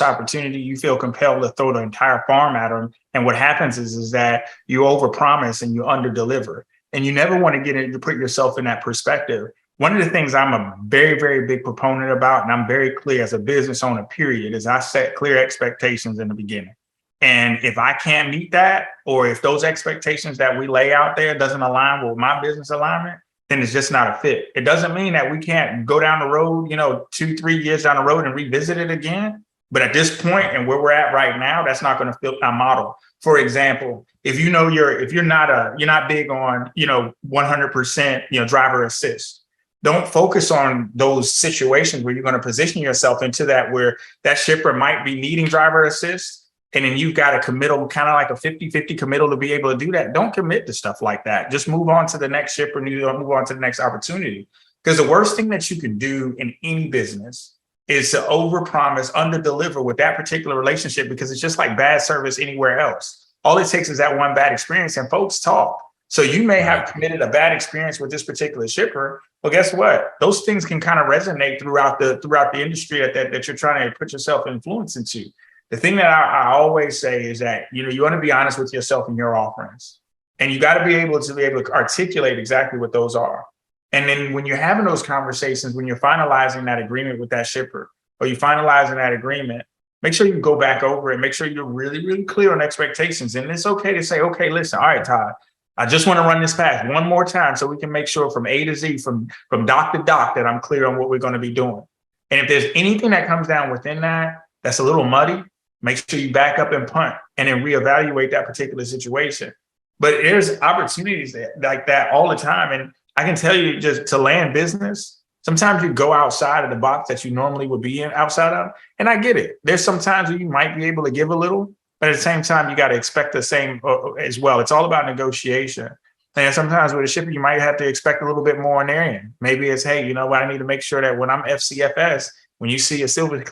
opportunity, you feel compelled to throw the entire farm at them. And what happens is that you overpromise and you underdeliver, and you never want to to put yourself in that perspective. One of the things I'm a very, very big proponent about, and I'm very clear as a business owner, period, is I set clear expectations in the beginning. And if I can't meet that, or if those expectations that we lay out there doesn't align with my business alignment, then it's just not a fit. It doesn't mean that we can't go down the road, 2-3 years down the road and revisit it again. But at this point and where we're at right now, that's not going to fit our model. For example, if you're not big on, 100%, driver assist, don't focus on those situations where you're going to position yourself into that, where that shipper might be needing driver assist. And then you've got a committal, kind of like a 50-50 committal to be able to do that. Don't commit to stuff like that. Just move on to the next shipper, move on to the next opportunity. Because the worst thing that you can do in any business is to overpromise, underdeliver with that particular relationship, because it's just like bad service anywhere else. All it takes is that one bad experience, and folks talk. So you may have committed a bad experience with this particular shipper. Well, guess what? Those things can kind of resonate throughout the industry that you're trying to put yourself influence into. The thing that I always say is that, you want to be honest with yourself and your offerings, and you got to be able to articulate exactly what those are. And then when you're having those conversations, when you're finalizing that agreement with that shipper, or you're finalizing that agreement, make sure you go back over it. Make sure you're really, really clear on expectations. And it's okay to say, okay, listen, all right, Todd, I just want to run this past one more time so we can make sure from A to Z, from dock to dock, that I'm clear on what we're going to be doing. And if there's anything that comes down within that's a little muddy, make sure you back up and punt and then reevaluate that particular situation. But there's opportunities like that all the time. And I can tell you, just to land business, sometimes you go outside of the box that you normally would be in outside of. And I get it. There's some times where you might be able to give a little, but at the same time, you got to expect the same as well. It's all about negotiation. And sometimes with a shipper, you might have to expect a little bit more on their end. Maybe it's, hey, you know what? I need to make sure that when I'm FCFS, when you see a Silver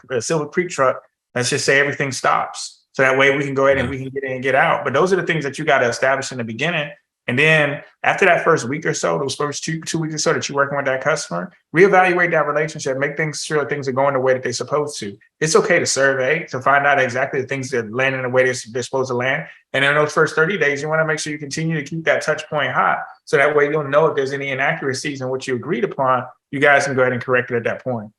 Creek truck, let's just say everything stops. So that way we can go ahead and we can get in and get out. But those are the things that you got to establish in the beginning. And then after that first week or so, those first two weeks or so that you're working with that customer, reevaluate that relationship, make sure things are going the way that they're supposed to. It's okay to survey to find out exactly the things that land in the way they're supposed to land. And in those first 30 days, you want to make sure you continue to keep that touch point hot. So that way you'll know if there's any inaccuracies in what you agreed upon, you guys can go ahead and correct it at that point.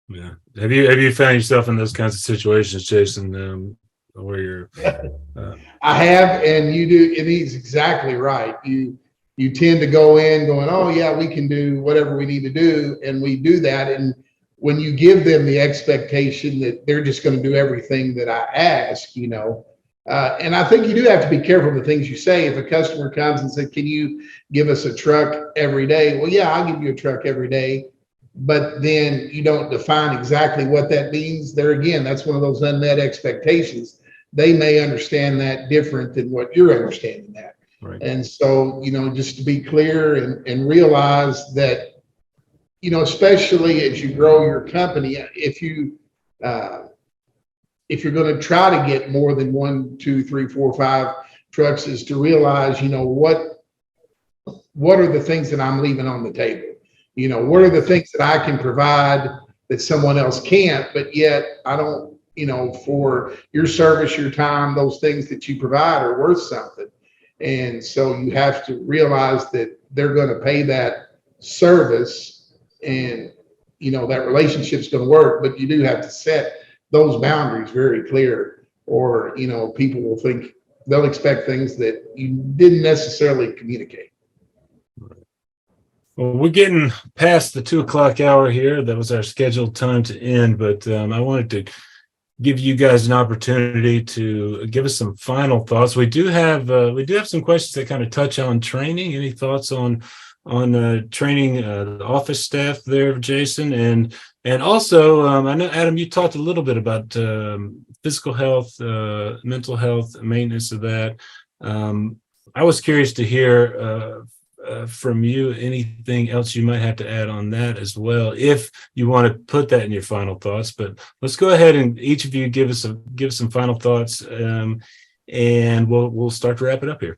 Yeah. Have you found yourself in those kinds of situations, Jason? Where you're I have, and you do, and he's exactly right. You tend to go in going, oh yeah, we can do whatever we need to do, and we do that. And when you give them the expectation that they're just going to do everything that I ask, and I think you do have to be careful of the things you say. If a customer comes and says, can you give us a truck every day? Well, yeah, I'll give you a truck every day. But then you don't define exactly what that means. There again, that's one of those unmet expectations. They may understand that different than what you're understanding that. Right. And so, just to be clear and realize that, especially as you grow your company, if you're going to try to get more than 1, 2, 3, 4, 5 trucks, is to realize, what are the things that I'm leaving on the table? What are the things that I can provide that someone else can't, but yet I don't, for your service, your time, those things that you provide are worth something. And so you have to realize that they're going to pay that service, and, that relationship's going to work, but you do have to set those boundaries very clear, or, people will think they'll expect things that you didn't necessarily communicate. Well, we're getting past the 2:00 hour here. That was our scheduled time to end, but I wanted to give you guys an opportunity to give us some final thoughts. We do have some questions that kind of touch on training. Any thoughts on training the office staff there, Jason? And also, I know, Adam, you talked a little bit about physical health, mental health, maintenance of that. I was curious to hear from you anything else you might have to add on that as well, if you want to put that in your final thoughts. But let's go ahead and each of you give some final thoughts, and we'll start to wrap it up here.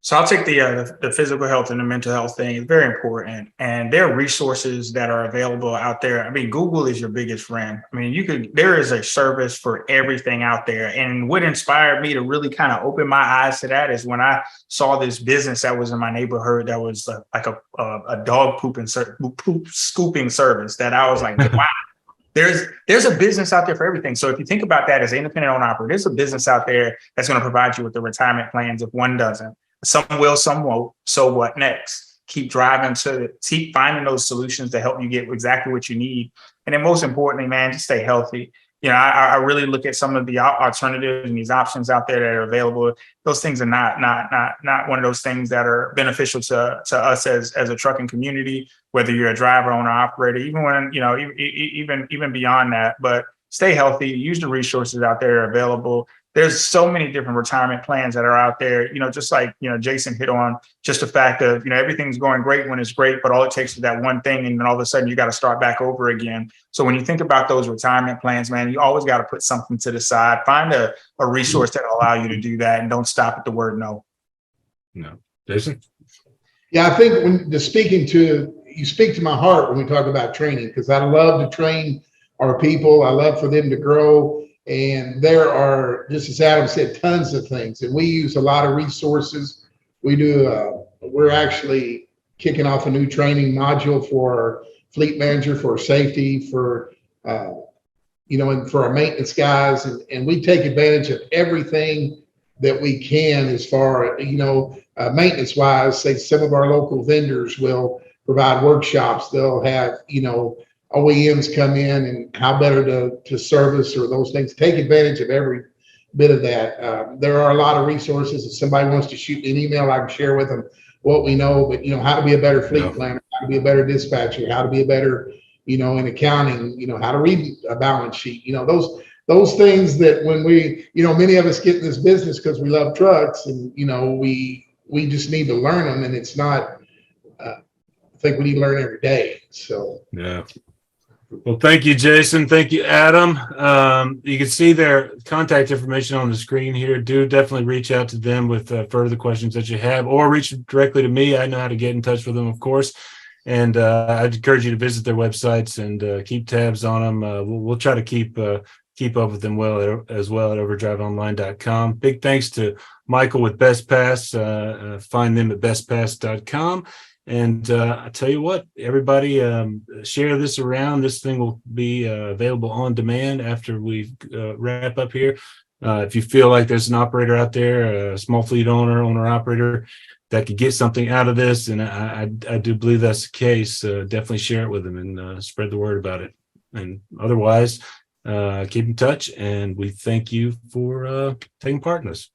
So I'll take the physical health and the mental health thing. It's very important. And there are resources that are available out there. I mean, Google is your biggest friend. I mean, there is a service for everything out there. And what inspired me to really kind of open my eyes to that is when I saw this business that was in my neighborhood that was like a dog poop scooping service, that I was like, wow. There's a business out there for everything. So if you think about that as an independent owner operator, there's a business out there that's going to provide you with the retirement plans if one doesn't. Some will, some won't. So what next? Keep driving keep finding those solutions to help you get exactly what you need. And then most importantly, man, just stay healthy. I really look at some of the alternatives and these options out there that are available. Those things are not one of those things that are beneficial to us as a trucking community, whether you're a driver, owner, operator, even when, even beyond that. But stay healthy, use the resources out there that are available. there's so many different retirement plans that are out there, just like, Jason hit on just the fact of, everything's going great when it's great, but all it takes is that one thing. And then all of a sudden you got to start back over again. So when you think about those retirement plans, man, you always got to put something to the side, find a resource that will allow you to do that. And don't stop at the word no. No. Jason? Yeah, I think you speak to my heart when we talk about training, because I love to train our people. I love for them to grow. And there are, just as Adam said, tons of things. And we use a lot of resources. We're actually kicking off a new training module for our fleet manager, for safety, for, and for our maintenance guys. And we take advantage of everything that we can as far, maintenance wise. Say some of our local vendors will provide workshops. They'll have, OEMs come in and how better to service or those things. Take advantage of every bit of that. There are a lot of resources. If somebody wants to shoot me an email, I can share with them what we know, but how to be a better fleet planner, how to be a better dispatcher, how to be a better, in accounting, how to read a balance sheet, those things that when we, many of us get in this business because we love trucks and, we just need to learn them, and it's not, I think we need to learn every day. So, yeah. Well, thank you, Jason. Thank you, Adam. You can see their contact information on the screen here. Do definitely reach out to them with further questions that you have, or reach directly to me. I know how to get in touch with them, of course. And I'd encourage you to visit their websites and keep tabs on them. We'll try to keep up with them as well at overdriveonline.com. Big thanks to Michael with Best Pass. Find them at bestpass.com. And I tell you what, everybody, share this around. This thing will be available on demand after we wrap up here. If you feel like there's an operator out there, a small fleet owner-operator that could get something out of this, and I do believe that's the case, definitely share it with them and spread the word about it. And otherwise, keep in touch, and we thank you for taking part in this.